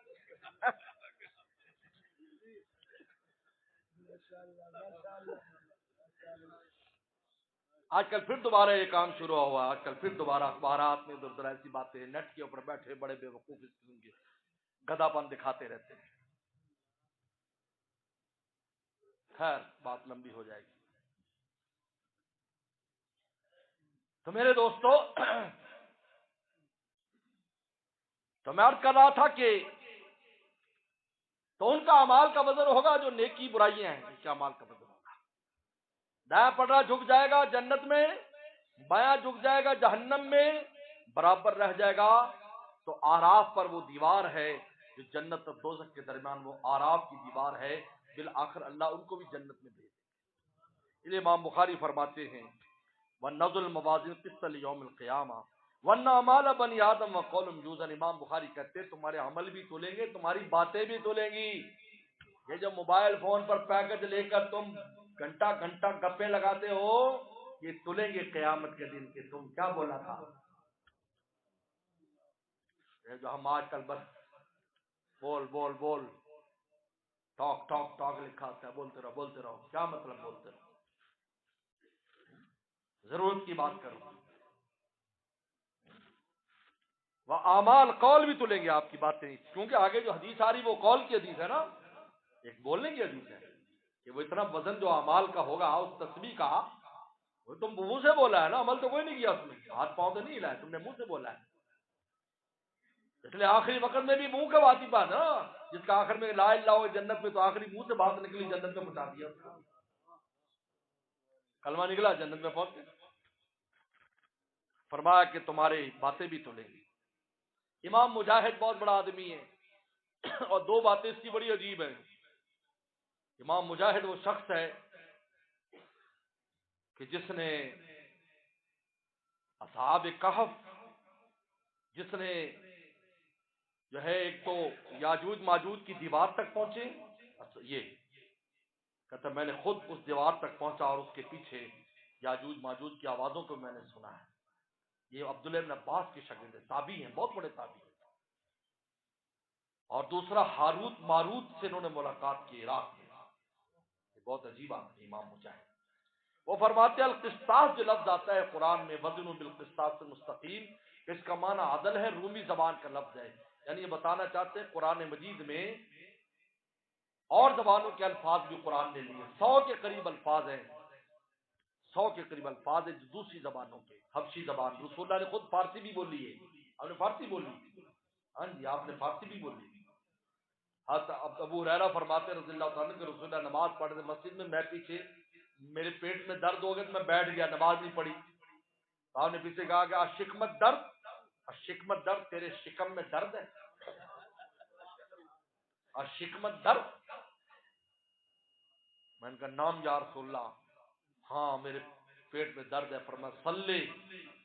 آج کل پھر دوبارہ یہ کام شروع ہوا، آج کل پھر دوبارہ اخبارات میں ادھر ادھر ایسی باتیں، نیٹ کے اوپر بیٹھے بڑے بے وقوف اس قسم کے گدھا پن دکھاتے رہتے ہیں۔ خیر بات لمبی ہو جائے گی۔ تو میرے دوستو، تو میں عرض کر رہا تھا کہ تو ان کا اعمال کا وزن ہوگا جو نیکی برائیاں ہیں، ان کے اعمال کا وزن ہوگا۔ دایاں پڑا جھک جائے گا جنت میں، بایاں جھک جائے گا جہنم میں، برابر رہ جائے گا۔ تو آراف پر وہ دیوار ہے جو جنت اور دوزخ کے درمیان، وہ آراف کی دیوار ہے، بالآخر اللہ ان کو بھی جنت میں بھیج دے۔ امام بخاری فرماتے ہیں وَنَضُ الْمَوَازِينَ الْقِسْطَ لِيَوْمِ الْقِيَامَةِ وَأَنَّ أَعْمَالَ بَنِي آدَمَ وَقَوْلٌ يُوزَنُ۔ امام بخاری کہتے ہیں تمہارے عمل بھی تولیں گے، تمہاری باتیں بھی تولیں گی۔ یہ جو موبائل فون پر پیکج لے کر تم گھنٹہ گھنٹہ گپیں لگاتے ہو، یہ تلیں گے قیامت کے دن کہ تم کیا بولا تھا۔ یہ جو ہم آج کل بس بول بول بول، ٹاک ٹاک ٹاک لکھا ہوتا ہے، بولتے رہو بولتے رہو، کیا مطلب بولتے رہو؟ ضرورت کی بات کرو۔ وہ اعمال قول بھی تلیں گے آپ کی باتیں، کیونکہ آگے جو حدیث آ رہی وہ قول کی حدیث ہے نا، ایک بولنے کی حدیث ہے کہ وہ اتنا وزن جو اعمال کا ہوگا اس تسبیح کا، وہ تم منہ سے بولا ہے نا، عمل تو کوئی نہیں کیا اس میں، ہاتھ پاؤں تو نہیں ہلائے، تم نے منہ سے بولا ہے۔ اس لیے آخری وقت میں بھی منہ کا واجب ہے نا، جس کا آخر میں لا الہ ہو جنت میں، تو آخری منہ سے بات نکلی جنت میں پہنچا دیا، کلمہ نکلا جنت میں پہنچ گئے۔ فرمایا کہ تمہاری باتیں بھی تلیں گی۔ امام مجاہد بہت بڑا آدمی ہے اور دو باتیں اس کی بڑی عجیب ہیں۔ امام مجاہد وہ شخص ہے کہ جس نے اصحاب کہف، جس نے جو ہے ایک تو یاجوج ماجوج کی دیوار تک پہنچے. اچھا یہ کہتا میں نے خود اس دیوار تک پہنچا اور اس کے پیچھے یاجوج ماجوج کی آوازوں کو میں نے سنا ہے. یہ عبداللہ ابن عباس کی شاگرد ہے، تابعی ہیں، بہت بڑے تابعی ہیں. اور دوسرا ہاروت ماروت سے انہوں نے ملاقات کی عراق میں. یہ بہت عجیب بات ہے. امام مجاہد وہ فرماتے ہیں القسطاس جو لفظ آتا ہے قرآن میں وزن بالقسطاس مستقیم، اس کا معنی عدل ہے، رومی زبان کا لفظ ہے. یعنی یہ بتانا چاہتے ہیں قرآن مجید میں اور زبانوں کے الفاظ بھی قرآن نے لیے. 100 کے قریب الفاظ ہیں، 100 کے قریب الفاظ ہیں جو دوسری زبانوں کے. حبشی زبان رسول اللہ نے خود فارسی بھی بولی ہے. آپ نے فارسی بولی؟ ہاں جی آپ نے فارسی بھی بولی. ابو ہریرہ فرماتے رضی اللہ تعالیٰ کہ رسول اللہ نماز پڑھتے مسجد میں، میں پیچھے میرے پیٹ میں درد ہو گیا تو میں بیٹھ گیا، نماز نہیں پڑھی. آپ نے پیچھے کہا کہ اشکمت درد، اشکمت درد، تیرے شکم میں درد ہے؟ اشکمت درد؟ میں نے کہا نام یا رسول اللہ. ہاں میرے پیٹ میں درد ہے. فرمایا صلی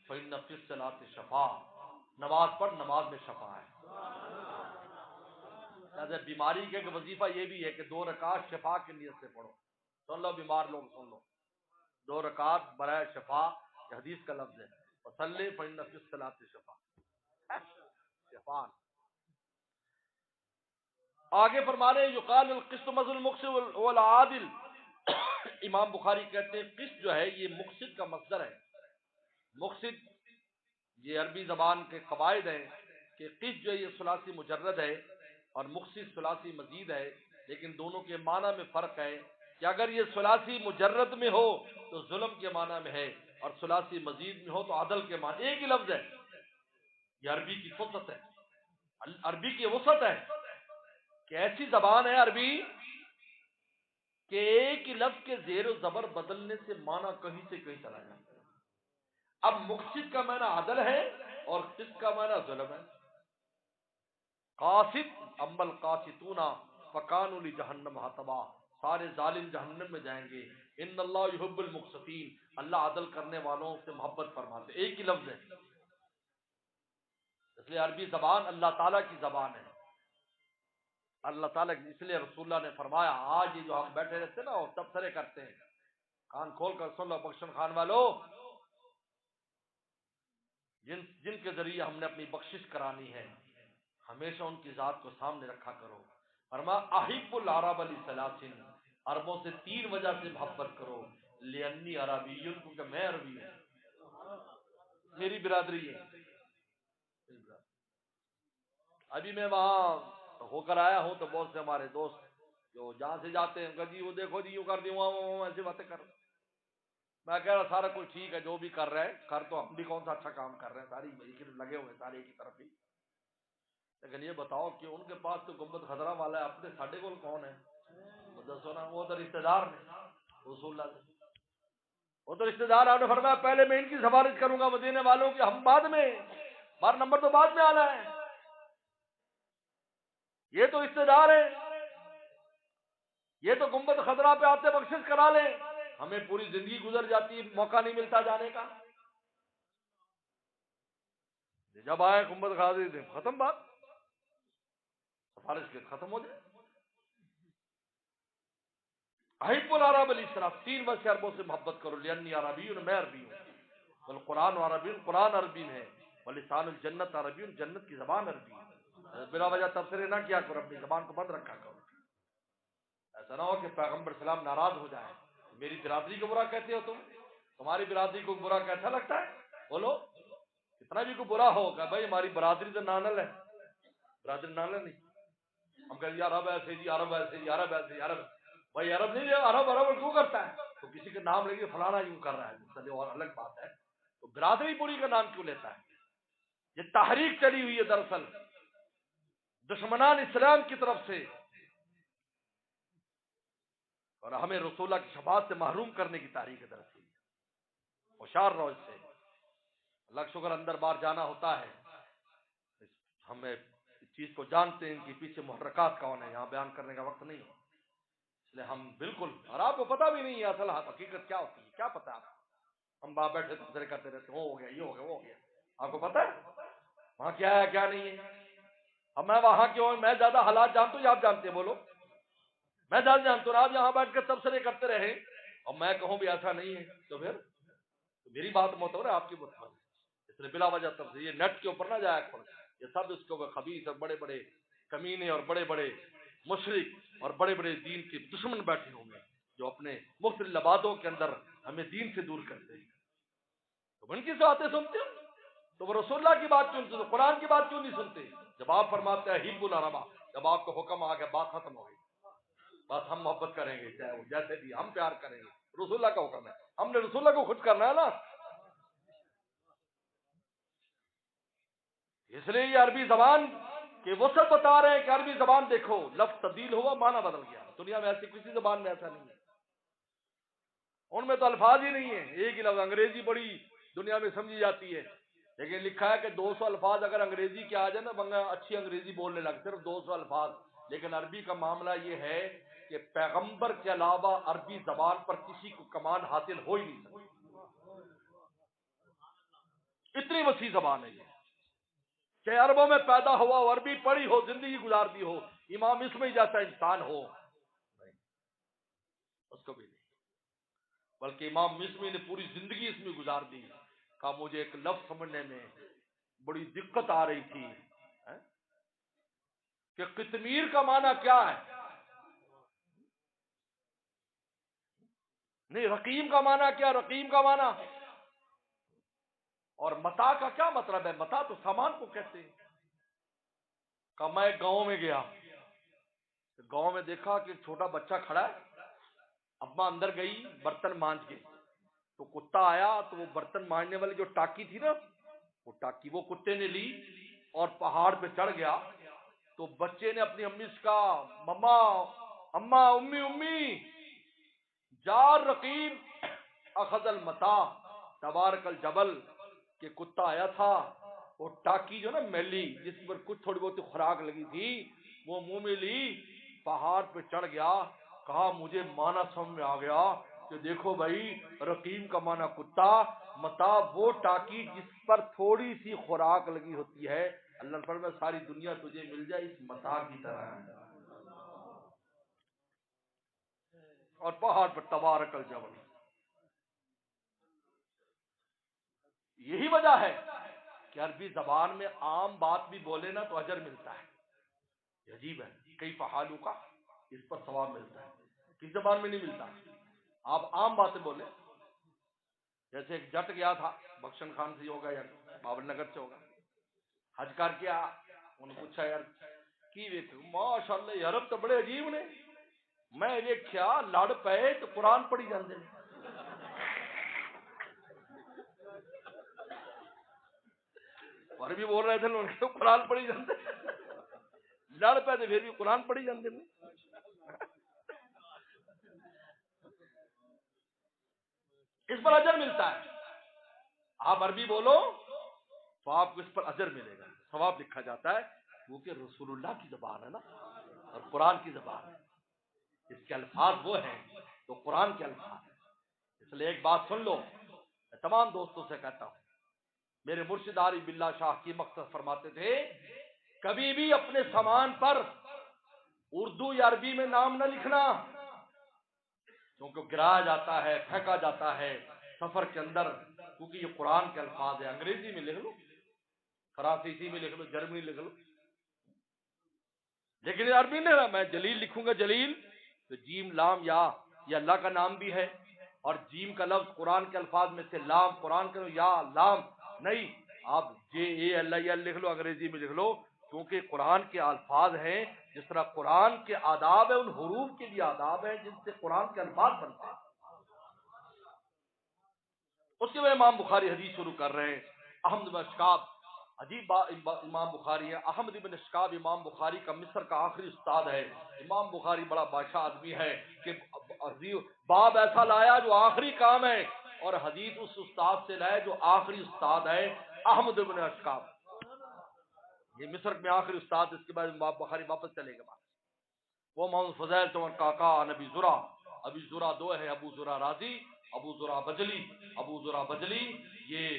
فإن فی الصلاۃ شفا، نماز پڑھ، نماز میں شفا ہے. جیسے بیماری کے وظیفہ یہ بھی ہے کہ 2 رکعت شفا کی نیت سے پڑھو. سن لو بیمار لوگ سن لو، 2 رکعت برائے شفا، یہ حدیث کا لفظ ہے. وصلی فإن فی الصلاۃ شفا، شفا. آگے فرما رہے ہیں یقال القسط مز المقسط والعادل. امام بخاری کہتے ہیں قسط جو ہے یہ مقسط کا مصدر ہے. مقسط یہ عربی زبان کے قواعد ہیں کہ قسط جو ہے یہ ثلاثی مجرد ہے اور مقسط ثلاثی مزید ہے، لیکن دونوں کے معنی میں فرق ہے کہ اگر یہ ثلاثی مجرد میں ہو تو ظلم کے معنی میں ہے، اور ثلاثی مزید میں ہو تو عدل کے معنی. ایک ہی لفظ ہے. یہ عربی کی فصحت ہے، عربی کی وسعت ہے کہ ایسی زبان ہے عربی کہ ایک ہی لفظ کے زیر و زبر بدلنے سے معنی کہیں سے کہیں چلا جاتا ہے. اب مقسط کا معنی عدل ہے اور قسط کا معنی ظلم ہے. قاسط امل قاسطون فکانوا لجہنم حطبا، سارے ظالم جہنم میں جائیں گے. ان اللہ یحب المقسطین، اللہ عدل کرنے والوں سے محبت فرماتے. ایک ہی لفظ ہے. اس لیے عربی زبان اللہ تعالیٰ کی زبان ہے. اللہ تعالیٰ کی، اس لیے رسول اللہ نے فرمایا آج یہ جو ہم بیٹھے رہتے ہیں نا اور تبصرے کرتے ہیں، کان کھول کر سن لو بخشن خان والو، جن کے ذریعے ہم نے اپنی بخشش کرانی ہے ہمیشہ ان کی ذات کو سامنے رکھا کرو. فرمایا احب العرب لثلاث، عربوں سے 3 وجہ سے محبت کرو. لانی عربی، کیونکہ میں عربی ہوں، میری برادری ہے. ابھی میں وہاں ہو کر آیا ہوں تو بہت سے ہمارے دوست جو جہاں سے جاتے ہیں جی وہ دیکھو جی یوں کر دی وہاں ایسی باتیں کر. میں کہہ رہا سارا کچھ ٹھیک ہے جو بھی کر رہے ہیں، کر تو ہم بھی کون سا اچھا کام کر رہے ہیں، ساری لگے ہوئے سارے ایک ہی طرف ہی. لیکن یہ بتاؤ کہ ان کے پاس تو گنبد خضرا والا ہے، اپنے ساڈے کول کون ہے؟ سونا وہ تو رشتے دار نے رسول اللہ سے، وہ تو رشتے دار. آپ نے فرمایا پہلے میں ان کی سفارش کروں گا مدینے والوں کی، ہم بعد میں، بار نمبر تو بعد میں آنا ہے. یہ تو رشتے دار ہیں، یہ تو گنبد خضرا پہ آتے بخشش کرا لیں، ہمیں پوری زندگی گزر جاتی، موقع نہیں ملتا جانے کا. جب آئے گنبد خضرا دے ختم بات، سفارش کے ختم ہو جائے. احب العرب الاسراف، 3 وجہ سے عربوں سے محبت کرو. لانی عربی، میں عربی ہوں. والقرآن عربی، قرآن عربی ہے. ولسان الجنت عربی، جنت کی زبان عربی ہے. بلا وجہ تبصرے نہ کیا کرو، اپنی زبان کو بند رکھا کرو. ایسا نہ ہو کہ پیغمبر سلام ناراض ہو جائے. میری برادری کو برا کہتے ہو تم، تمہاری برادری کو برا کیسا لگتا ہے؟ بولو کتنا بھی کوئی برا ہوگا بھائی ہماری برادری تو نانل ہے، برادری نانل نہیں. ہم کہتے ہیں عرب ایسے جی، عرب ایسے جی، عرب ایسے جی، عرب. بھائی عرب نہیں ہے، عرب عرب کیوں کرتا ہے؟ تو کسی کے نام لے کے فلانا یوں کر رہا ہے، چلے اور الگ بات ہے. تو برادری پوری کا نام کیوں لیتا ہے؟ یہ تحریک چلی ہوئی ہے دراصل دشمنان اسلام کی طرف سے، اور ہمیں رسول اللہ کی شفاعت سے محروم کرنے کی تحریک ہے دراصل. ہوشیار رہو اس سے. اللہ کا شکر اندر بار جانا ہوتا ہے، ہمیں اس چیز کو جانتے ہیں کہ پیچھے محرکات کون ہے، یہاں بیان کرنے کا وقت نہیں ہے. اس لیے ہم بالکل، اور آپ کو پتہ بھی نہیں ہے اصل حقیقت کیا ہوتی ہے، کیا پتہ آپ کو؟ ہم باہر بیٹھے تبصرے کرتے رہتے، وہ ہو گیا، یہ ہو گیا، وہ ہو گیا. آپ کو پتہ ہے وہاں کیا ہے کیا نہیں ہے؟ اب میں وہاں کیوں ہوں؟ میں زیادہ حالات جانتا ہوں یا آپ جانتے ہیں؟ بولو، میں زیادہ جانتا ہوں، آپ یہاں بیٹھ کر تبصرے کرتے رہے اور میں کہوں بھی ایسا نہیں ہے، تو پھر میری بات معتبر ہے، آپ کی معتبر ہے؟ اس لیے بلا وجہ تبصرے یہ نیٹ کے اوپر نہ جایا کرو، یہ سب اس کے اوپر خبیث اور بڑے بڑے کمینے اور بڑے بڑے مشرک اور بڑے بڑے دین کے دشمن بیٹھے ہوں گے جو اپنے مختلف لبادوں کے اندر ہمیں دین سے دور کرتے ہیں۔ تو ان کی باتیں سنتے ہو تو وہ رسول اللہ کی بات کیوں نہیں سنتے؟ قرآن کی بات کیوں نہیں سنتے؟ جب آپ فرماتے ہیں ہب العربا، جب آپ کو حکم آ گیا بات ختم ہو گئی، بس ہم محبت کریں گے چاہے وہ جیسے بھی، ہم پیار کریں گے، رسول اللہ کا حکم ہے، ہم نے رسول اللہ کو خود کرنا ہے نا۔ اس لیے یہ عربی زبان کے وسعت بتا رہے ہیں کہ عربی زبان دیکھو لفظ تبدیل ہوا، معنی بدل گیا، دنیا میں ایسی کسی زبان میں ایسا نہیں ہے، ان میں تو الفاظ ہی نہیں ہے، ایک ہی لفظ، انگریزی بڑی دنیا میں سمجھی جاتی ہے، لیکن لکھا ہے کہ 200 الفاظ اگر انگریزی کے آ جائے نا، بندہ اچھی انگریزی بولنے لگ، صرف 200 الفاظ، لیکن عربی کا معاملہ یہ ہے کہ پیغمبر کے علاوہ عربی زبان پر کسی کو کمانڈ حاصل ہو ہی نہیں سکتی، اتنی وسیع زبان ہے یہ، کہ عربوں میں پیدا ہوا ہو، عربی پڑھی ہو، زندگی گزار دی ہو، امام اسمعی جیسا انسان ہو، نہیں، اس کو بھی نہیں، بلکہ امام اسمعی نے پوری زندگی اس میں گزار دی، کہا مجھے ایک لفظ سمجھنے میں بڑی دقت آ رہی تھی کہ قطمیر کا معنی کیا ہے، نہیں رقیم کا معنی کیا، رقیم کا معنی، اور متا کا کیا مطلب ہے؟ متا تو سامان کو کہتے ہیں۔ کہ میں گاؤں میں گیا، گاؤں میں دیکھا کہ ایک چھوٹا بچہ کھڑا ہے، اماں اندر گئی برتن مانج کے، تو کتا آیا تو وہ برتن مانجنے والی جو ٹاکی تھی نا، وہ ٹاکی وہ کتے نے لی اور پہاڑ پہ چڑھ گیا، تو بچے نے اپنی امی سے کہا مما، اماں، امی، امی، جار رقیب اخذ المتا تبارک الجبل، کہ کتا آیا تھا، وہ ٹاکی جو نا میلی جس پر کچھ تھوڑی بہت خوراک لگی تھی وہ منہ میں لی، پہاڑ پہ چڑھ گیا، کہا مجھے معنی سمجھ میں آ گیا کہ دیکھو بھائی، رقیم کا معنی کتا، متا وہ ٹاکی جس پر تھوڑی سی خوراک لگی ہوتی ہے، اللہ نے فرمایا ساری دنیا تجھے مل جائے اس متا کی طرح، اور پہاڑ پر تبارک الجبل۔ یہی وجہ ہے کہ عربی زبان میں عام بات بھی بولے نا تو اجر ملتا ہے، یہ عجیب ہے، کئی فحالوں کا اس پر ثواب ملتا ہے، کس زبان میں نہیں ملتا، آپ عام باتیں بولیں، جیسے ایک جٹ گیا تھا، بخشن خان سے ہوگا یا بابر نگر سے ہوگا، حج کر کے انہوں نے پوچھا یار کی ویک ماشاء اللہ یہ عرب تو بڑے عجیب نے، میں ویکھیا لڑ پے تو قرآن پڑھی جاندے نے، عربی بول رہے تھے لوگ قرآن پڑھی جاندے، لڑ پے تو پھر بھی قرآن پڑھی جاندے نے، اس پر اجر ملتا ہے، آپ عربی بولو تو آپ کو اس پر اجر ملے گا، ثواب لکھا جاتا ہے، کیونکہ رسول اللہ کی زبان ہے نا اور قرآن کی زبان ہے، اس کے الفاظ وہ ہیں تو قرآن کے الفاظ ہیں، اس لیے ایک بات سن لو، میں تمام دوستوں سے کہتا ہوں، میرے مرشد عارف باللہ شاہ کی مقصد فرماتے تھے کبھی بھی اپنے سامان پر اردو یا عربی میں نام نہ لکھنا، کیونکہ گرایا جاتا ہے، پھینکا جاتا ہے سفر کے اندر، کیونکہ یہ قرآن کے الفاظ ہیں، انگریزی میں لکھ لو، فرانسیسی میں لکھ لو، جرمنی لکھ لو، لیکن عربی نہیں، میں جلیل لکھوں گا، جلیل تو جیم لام یا یہ اللہ کا نام بھی ہے، اور جیم کا لفظ قرآن کے الفاظ میں سے، لام قرآن کا یا لام نہیں، آپ جے اے ایل آئی ایل لکھ لو، انگریزی میں لکھ لو، کیونکہ قرآن کے الفاظ ہیں، جس طرح قرآن کے آداب ہیں ان حروف کے بھی آداب ہیں جن سے قرآن کے الفاظ بنتے ہیں۔ اس کے بعد امام بخاری حدیث شروع کر رہے ہیں، احمد بن اشکاب، عجیب امام بخاری ہے، احمد بن اشکاب امام بخاری کا مصر کا آخری استاد ہے، امام بخاری بڑا بادشاہ آدمی ہے کہ باب ایسا لایا جو آخری کام ہے، اور حدیث اس استاد سے لائے جو آخری استاد ہے، احمد بن اشکاب، یہ مصر میں آخری استاد، اس کے بعد امام بخاری واپس چلے گا، وہ محمد فضیل تو کاکا نبی زرا، ابی زرا دو ہے، ابو زرا راضی، ابو زرا بجلی، ابو زرا بجلی یہ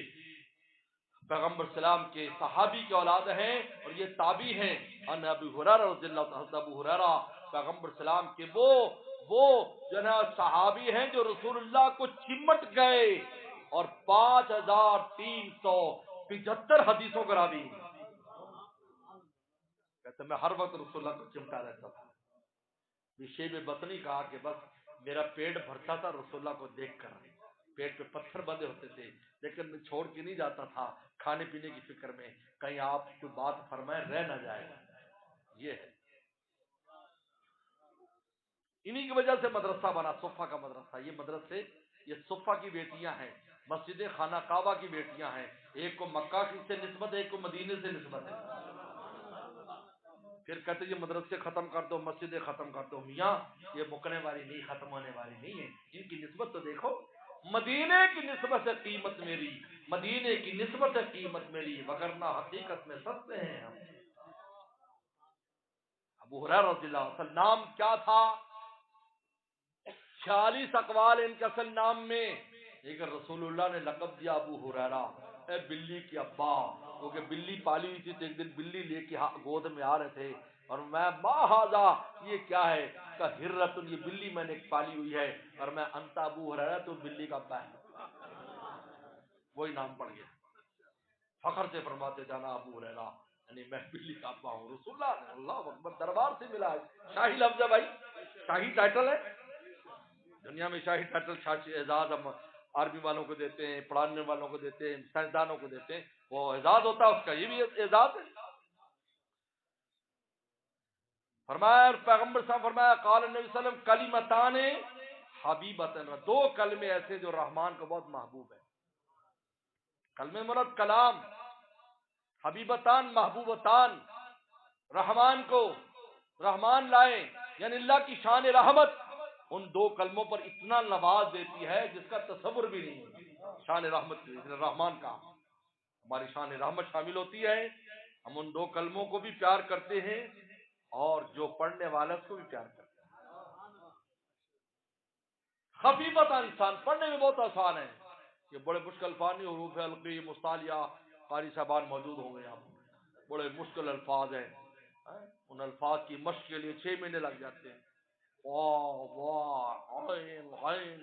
پیغمبر سلام کے صحابی کے اولاد ہیں اور یہ تابعی ہیں، ان ابی ہریرہ رضی اللہ عنہ، ابو ہریرہ پیغمبر سلام کے وہ جو ہے صحابی ہیں جو رسول اللہ کو چمٹ گئے اور 5375 حدیثوں کرا دی. کہتے میں ہر وقت رسول اللہ کو چمٹا رہتا تھا. شیب بطنی کہا کہ بس میرا پیٹ بھرتا تھا رسول اللہ کو دیکھ کر، پیٹ پہ پتھر بندے ہوتے تھے لیکن میں چھوڑ کے نہیں جاتا تھا کھانے پینے کی فکر میں، کہیں آپ کوئی بات فرمائے رہ نہ جائے. یہ ہے، انہی کی وجہ سے مدرسہ بنا، صفہ کا مدرسہ. یہ مدرسے، یہ صفہ کی بیٹیاں ہیں، مسجد خانہ کعبہ کی بیٹیاں ہیں. ایک کو مکہ کی سے نسبت ہے، ایک کو مدینے سے نسبت ہے. پھر کہتے یہ مدرسے ختم کر دو، مسجدیں ختم کر دو. میاں یہ مکنے والی نہیں، ختم ہونے والی نہیں ہے. ان کی نسبت تو دیکھو، مدینے کی نسبت سے قیمت میری، مدینے کی نسبت سے قیمت میری، وگرنہ حقیقت میں سستے ہیں ہم. ابو ہریرہ رضی اللہ عنہ نام کیا تھا؟ 46 اقوال ان کے اصل نام میں، لیکن رسول اللہ نے لقب دیا ابو ہریرہ، اے بلی کے ابا. کیونکہ بلی پالی ہوئی تھی تو ایک دن بلی لے کے گود میں آ رہے تھے اور میں ما ھذا، یہ کیا ہے؟ کہ ہرۃ، یہ بلی میں نے پالی ہوئی ہے، اور میں انت ابو ہریرہ، تو بلی کا ابا ہے. وہی نام پڑ گیا. فخر سے فرماتے جانا ابو ہریرہ، یعنی میں بلی کا ابا ہوں. رسول اللہ نے، اللہ اکبر، دربار سے ملا ہے. شاہی لفظ ہے بھائی، شاہی ٹائٹل ہے. دنیا میں شاہی ٹائٹل، شاہی اعزاز ہم آرمی والوں کو دیتے ہیں، پڑھانے والوں کو دیتے ہیں، سائنسدانوں کو دیتے ہیں، وہ اعزاز ہوتا ہے اس کا، یہ بھی اعزاز ہے. فرمایا پیغمبر صاحب فرمایا قال النبی صلی اللہ علیہ وسلم کلمتان حبیبتان، 2 کلمے ایسے جو رحمان کو بہت محبوب ہے. کلمے مراد کلام، حبیبتان محبوبتان، رحمان کو رحمان لائے یعنی اللہ کی شان رحمت ان 2 کلموں پر اتنا نواز دیتی ہے جس کا تصور بھی نہیں ہے. شان رحمت کی رحمان کا ہماری شان رحمت شامل ہوتی ہے. ہم ان 2 کلموں کو بھی پیار کرتے ہیں اور جو پڑھنے والا اس کو بھی پیار کرتے ہیں. خفیفت انسان پڑھنے میں بہت آسان ہے. یہ بڑے مشکل الفاظ نہیں، حروف حلقی مصطلحہ، قاری صاحبان موجود ہوں گے یہاں. بڑے مشکل الفاظ ہیں، ان الفاظ کی مشق کے لیے 6 مہینے لگ جاتے ہیں. واہ عین غین،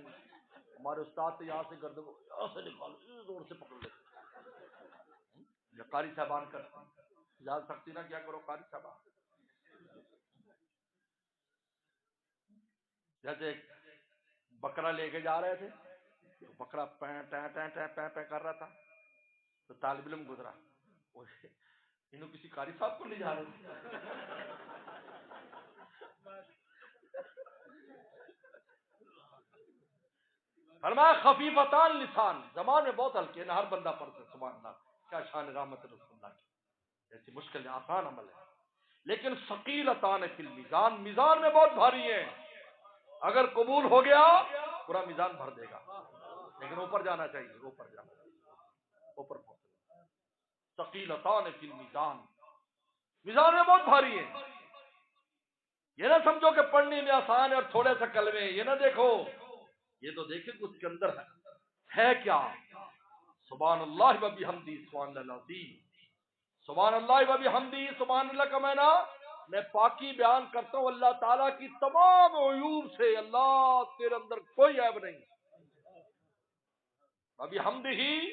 ہمارے استاد تو یہاں سے گردن یہاں سے نکالو، زور سے پکڑ لیتے. یہ قاری صاحبان کرتے ہیں. یاد سکتی نہ کیا کرو قاری صاحبان. جیسے ایک بکرا لے کے جا رہے تھے، تو بکرا پیں کر رہا تھا، تو طالب علم گزرا، انہوں کسی قاری صاحب کو لے جا رہے تھے. فرمایا خفیفتان لسان، زبان میں بہت ہلکے ہیں، ہر بندہ پڑھتا ہے. سبحان اللہ، کیا شان رحمت رسول اللہ کی. ایسی مشکل آسان عمل ہے، لیکن ثقیلتان فی المیزان، میزان میں بہت بھاری ہیں. اگر قبول ہو گیا پورا میزان بھر دے گا، لیکن اوپر جانا چاہیے، اوپر جانا چاہیے، اوپر پہنچنا. ثقیلتان فی المیزان، میزان میں بہت بھاری ہیں. یہ نہ سمجھو کہ پڑھنے میں آسان ہے اور تھوڑے سے کلمے، یہ نہ دیکھو، یہ تو دیکھیں کہ اس کے اندر ہے کیا. سبحان اللہ و بحمدہ سبحان اللہ العظیم، سبحان اللہ و بحمدہ سبحان اللہ کا معنی میں پاکی بیان کرتا ہوں اللہ تعالیٰ کی تمام عیوب سے. اللہ تیرے اندر کوئی عیب نہیں. ابھی حمد ہی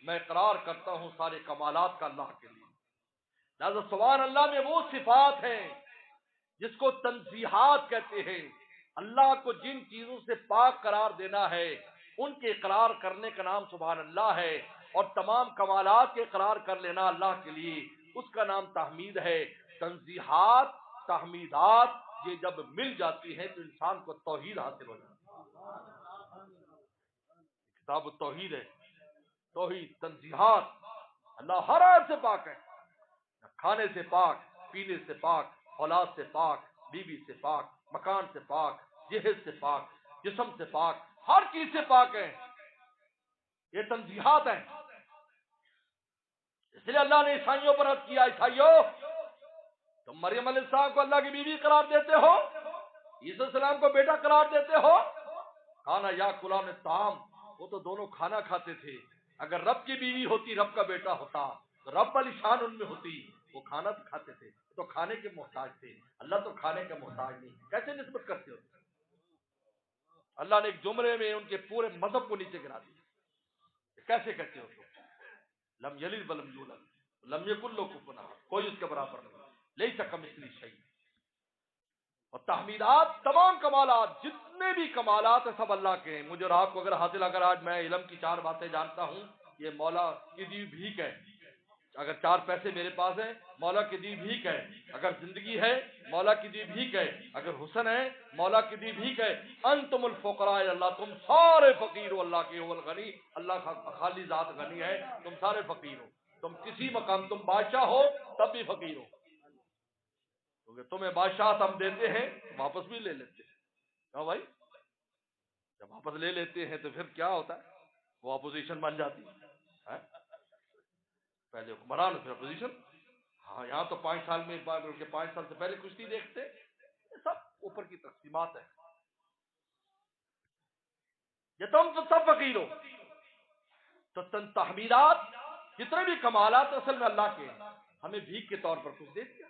میں اقرار کرتا ہوں سارے کمالات کا اللہ کے لیے. لہذا سبحان اللہ میں وہ صفات ہیں جس کو تنزیہات کہتے ہیں. اللہ کو جن چیزوں سے پاک قرار دینا ہے ان کے اقرار کرنے کا نام سبحان اللہ ہے، اور تمام کمالات کے اقرار کر لینا اللہ کے لیے اس کا نام تحمید ہے. تنزیہات، تحمیدات یہ جب مل جاتی ہیں تو انسان کو توحید حاصل ہو جاتی ہے. کتاب التوحید ہے، توحید، تنزیہات. اللہ ہر عیب سے پاک ہے، کھانے سے پاک، پینے سے پاک، اولاد سے پاک، بیوی سے پاک، مکان سے پاک، جہیز سے پاک، جسم سے پاک، ہر چیز سے پاک ہے. یہ تنزیہات ہیں. اس لیے اللہ نے عیسائیوں پر رد کیا، عیسائیوں تم مریم علیہ السلام کو اللہ کی بیوی قرار دیتے ہو، عیسی علیہ السلام کو بیٹا قرار دیتے ہو. کھانا یا کلان طعام، وہ تو دونوں کھانا کھاتے تھے. اگر رب کی بیوی ہوتی، رب کا بیٹا ہوتا، تو رب والی شان ان میں ہوتی. وہ کھانا تو کھاتے تھے، تو کھانے کے محتاج تھے، اللہ تو کھانے کا محتاج نہیں، کیسے نسبت کرتے ہو؟ اللہ نے ایک جملے میں ان کے پورے مذہب کو نیچے گرا دیا، کیسے کہتے ہو تم لم یلد ولم یولد لم یکن لہ کفوا احد، کوئی اس کے برابر نہیں، لیس کمثلہ شیء۔ اور تحمیدات، تمام کمالات، جتنے بھی کمالات ہیں سب اللہ کے ہیں۔ مجھے اور آپ کو اگر حاصل، اگر آج میں علم کی 4 باتیں جانتا ہوں، یہ مولا کی دی بھیک ہے۔ اگر 4 پیسے میرے پاس ہیں، مولا کی دی بھیک ہے۔ اگر زندگی ہے، مولا کی دی بھیک ہے۔ اگر حسن ہے، مولا کی دی بھیک ہے۔ انتم الفقراء الی اللہ، تم سارے فقیر ہو اللہ کے، هو الغنی، اللہ خالی ذات غنی ہے، تم سارے فقیر ہو۔ تم کسی مقام، تم بادشاہ ہو تب بھی فقیر ہو، کیونکہ تمہیں بادشاہ ہم دیتے ہیں واپس بھی لے لیتے ہیں۔ کہا بھائی، جب واپس لے لیتے ہیں تو پھر کیا ہوتا ہے؟ وہ اپوزیشن بن جاتی ہے، پہلے حکمران پھر اپوزیشن۔ ہاں، یہاں تو 5 سال میں ایک بار، بلکہ 5 سال سے پہلے کچھ نہیں دیکھتے، یہ سب اوپر کی تقسیمات ہے۔ یہ تم تو سب فقیر ہو، تو تحمیدات، جتنے بھی کمالات اصل میں اللہ کے ہیں، ہمیں بھیک کے طور پر کچھ دے دیا،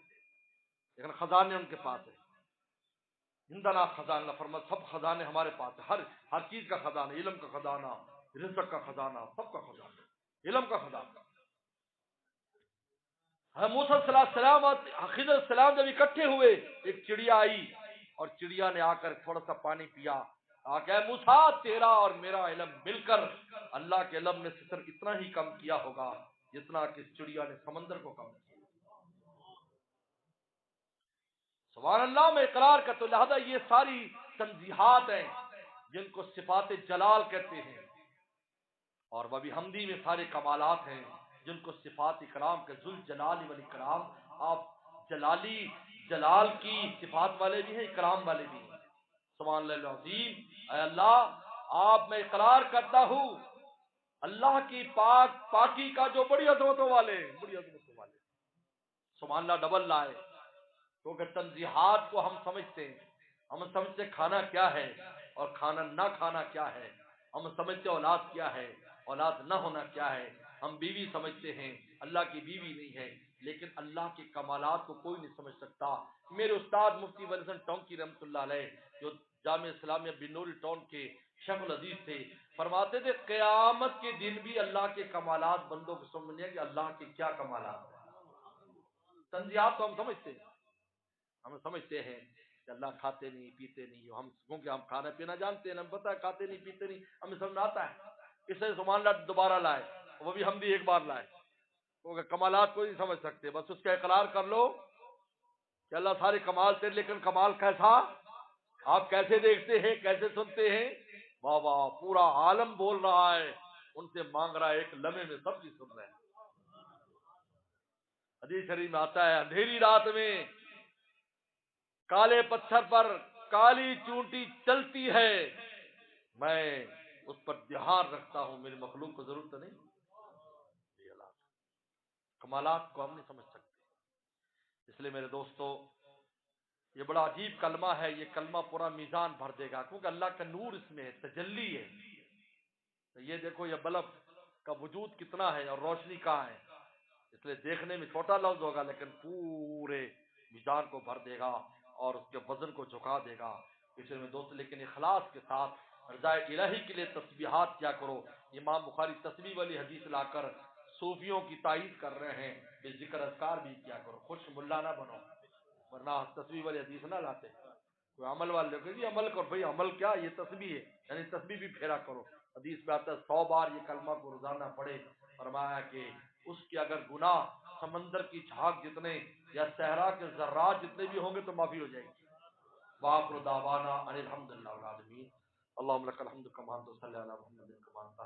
لیکن خزانے ان کے پاس ہے۔ عندنا خزانہ، فرما سب خزانے ہمارے پاس ہے، ہر چیز کا خزانہ، علم کا خزانہ، رزق کا خزانہ، سب کا خزانہ، علم کا خزانہ۔ موسیٰ صلی اللہ علیہ السلام اور خضر علیہ السلام جب اکٹھے ہوئے، ایک چڑیا آئی اور چڑیا نے آ کر تھوڑا سا پانی پیا، کہا کہ اے موسیٰ، تیرا اور میرا علم مل کر اللہ کے علم میں صرف اتنا ہی کم کیا ہوگا جتنا کہ چڑیا نے سمندر کو کم کیا۔ سبحان اللہ، میں اقرار کرتا ہوں۔ لہذا یہ ساری تنزیہات ہیں جن کو صفات جلال کہتے ہیں، اور وبی حمدی میں سارے کمالات ہیں جن کو صفات اکرام کے، ذوالجلال والاکرام۔ آپ جلالی، جلال کی صفات والے بھی ہیں، اکرام والے بھی ہیں۔ سبحان اللہ العظیم، اے اللہ، آپ میں اقرار کرتا ہوں اللہ کی پاکی کا، جو بڑی عظمتوں والے ہیں، بڑی عظمتوں والے۔ سبحان اللہ ڈبل لائے، کیونکہ تنزیہات کو ہم سمجھتے ہیں، ہم سمجھتے کھانا کیا ہے اور کھانا نہ کھانا کیا ہے، ہم سمجھتے اولاد کیا ہے، اولاد نہ ہونا کیا ہے، ہم بیوی سمجھتے ہیں، اللہ کی بیوی نہیں ہے، لیکن اللہ کے کمالات کو کوئی نہیں سمجھ سکتا۔ میرے استاد مفتی ولی حسن ٹونکی رحمۃ اللہ علیہ، جو جامعہ اسلامیہ بنوری ٹاؤن کے شیخ الحدیث تھے، فرماتے تھے قیامت کے دن بھی اللہ کے کمالات بندوں کو سمجھنے کہ اللہ کے کیا کمالات ہیں۔ تنزیہات تو ہم سمجھتے ہیں، ہم سمجھتے ہیں کہ اللہ کھاتے نہیں پیتے نہیں، ہم کیونکہ ہم کھانا پینا جانتے ہیں، ہمیں پتہ ہے کھاتے نہیں پیتے نہیں، ہمیں سمجھ آتا ہے۔ اس سے سبحان اللہ دوبارہ لائے، وہ بھی ہم بھی ایک بار لائے، کیونکہ کمالات کو نہیں سمجھ سکتے، بس اس کا اقرار کر لو کہ اللہ سارے کمال تھے، لیکن کمال کیسا، آپ کیسے دیکھتے ہیں، کیسے سنتے ہیں؟ واہ واہ، پورا عالم بول رہا ہے، ان سے مانگ رہا ہے، ایک لمحے میں سب چیز سن رہے ہیں۔ حدیث شریف میں آتا ہے، اندھیری رات میں کالے پتھر پر کالی چونٹی چلتی ہے، میں اس پر دھیان رکھتا ہوں، میری مخلوق کو ضرورت نہیں۔ یہ اللہ کمالات کو ہم نہیں سمجھ سکتے۔ اس لیے میرے دوستو، یہ بڑا عجیب کلمہ ہے، یہ کلمہ پورا میزان بھر دے گا، کیونکہ اللہ کا نور اس میں ہے، تجلی ہے۔ تو یہ دیکھو، یہ بلب کا وجود کتنا ہے اور روشنی کہاں ہے، اس لیے دیکھنے میں چھوٹا لفظ ہوگا لیکن پورے میزان کو بھر دے گا اور اس کے وزن کو جھکا دے گا۔ اس لیے میں دوست، لیکن اخلاص کے ساتھ رضا الہی کے لیے تسبیحات کیا کرو۔ امام بخاری تسبیح والی حدیث لا کر صوفیوں کی تائید کر رہے ہیں کہ ذکر اذکار بھی کیا کرو، خوش ملا نہ بنو، ورنہ تسبیح والی حدیث نہ لاتے۔ کوئی عمل والے لوگ جی عمل کرو، بھائی عمل کیا، یہ تسبیح ہے، یعنی تسبیح بھی پھیرا کرو۔ حدیث میں آتا ہے 100 بار یہ کلمہ کو روزانہ پڑھے، فرمایا کہ اس کے اگر گناہ سمندر کی جھاگ جتنے یا صحرا کے ذرات جتنے بھی ہوں گے تو معافی ہو جائے گی۔ وآخر دعوانا ان الحمد للہ رب العالمین۔ اللهم لك الحمد كما انت صلی علی محمد كما انت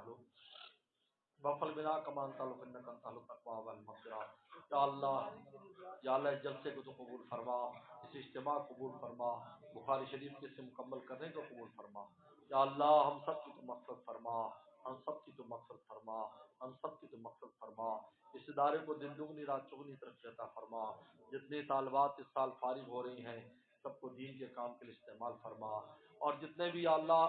وفل بنا کما انت انک انت التقوی والمغفرہ۔ یا اللہ اس جلسے کو تو قبول فرما، اس اجتماع قبول فرما، بخاری شریف کے سے مکمل کرنے کو قبول فرما۔ یا اللہ ہم سب کی تو مغفرت فرما، ہم سب کی تو مغفرت فرما، ہم سب کی تو مغفرت فرما۔ اس ادارے کو دن دگنی رات چگنی ترقی عطا فرما۔ جتنے طالبات اس سال فارغ ہو رہی ہیں سب کو دین کے کام کے لیے استعمال فرما، اور جتنے بھی یا اللہ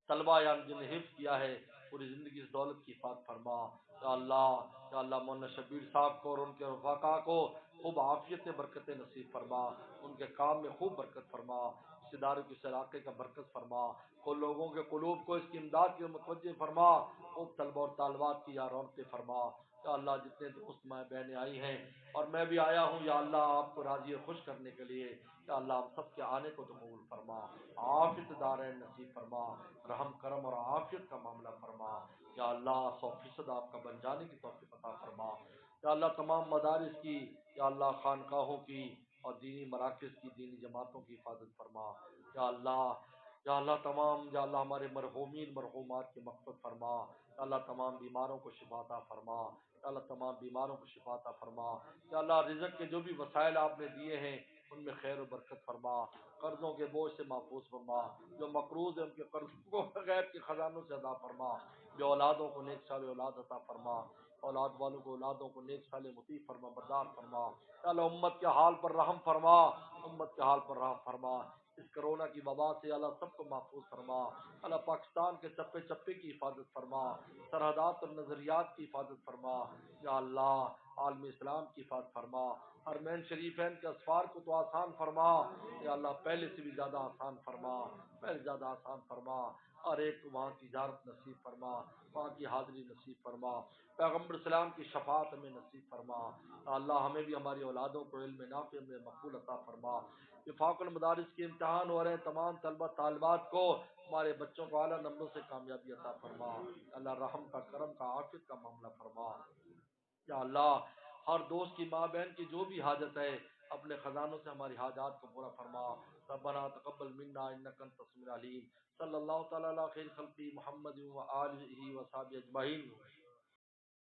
طلبہ یا جن نے حفظ کیا ہے پوری زندگی اس دولت کی حفاظت فرما یا اللہ مولانا شبیر صاحب کو اور ان کے رفقا کو خوب عافیت برکت نصیب فرما، ان کے کام میں خوب برکت فرما، اس ادارے کی اس علاقے کا برکت فرما، کو لوگوں کے قلوب کو اس کی امداد کی متوجہ فرما، خوب طلبہ اور طالبات کی یا رونقیں فرما، یا اللہ جتنے دوست مائیں بہنیں آئی ہیں اور میں بھی آیا ہوں یا اللہ آپ کو راضی اور خوش کرنے کے لیے، یا اللہ ہم سب کے آنے کو تو قبول فرما، عافیت دارین نصیب فرما، رحم کرم اور عافیت کا معاملہ فرما، یا اللہ 100% آپ کا بن جانے کی توفیق عطا فرما، یا اللہ تمام مدارس کی، یا اللہ خانقاہوں کی اور دینی مراکز کی، دینی جماعتوں کی حفاظت فرما، یا اللہ یا اللہ تمام یا اللہ ہمارے مرحومین مرحومات کی مغفرت فرما، یا اللہ تمام بیماروں کو شفا عطا فرما، یا اللہ تمام بیماروں کو شفا عطا فرما، یا اللہ رزق کے جو بھی وسائل آپ نے دیے ہیں ان میں خیر و برکت فرما، قرضوں کے بوجھ سے محفوظ فرما، جو مقروض ہیں ان کے قرضوں کو غیب کے خزانوں سے ادا فرما، جو اولادوں کو نیک سال اولاد عطا فرما، اولاد والوں کو اولادوں کو نیک سال مطیع فرما بردار فرما، یا اللہ امت کے حال پر رحم فرما، امت کے حال پر رحم فرما، اس کرونا کی وبا سے اللہ سب کو محفوظ فرما، اللہ پاکستان کے چپے چپے کی حفاظت فرما، سرحدات اور نظریات کی حفاظت فرما، یا اللہ عالم اسلام کی حفاظت فرما، حرمین شریفین کے اسفار کو تو آسان فرما، یا اللہ پہلے سے بھی زیادہ آسان فرما، پہلے زیادہ آسان فرما، ہر ایک کو وہاں کی زیارت نصیب فرما، وہاں کی حاضری نصیب فرما، پیغمبر اسلام کی شفاعت ہمیں نصیب فرما، اللہ ہمیں بھی ہماری اولادوں کو علم نافع میں مقبول عطا فرما، وفاق المدارس کے امتحان ہو رہے ہیں تمام طلبہ طالبات کو ہمارے بچوں کو اعلیٰ نمبروں سے کامیابی عطا فرما، اللہ رحم کا کرم کا عافیت کا معاملہ فرما، یا اللہ ہر دوست کی ماں بہن کی جو بھی حاجت ہے اپنے خزانوں سے ہماری حاجات کو پورا فرما، ربنا تقبل منا انک انت السمیع العلیم، صلی اللہ تعالی علی خیر خلقی محمد و آلہ و صحبہ اجمعین،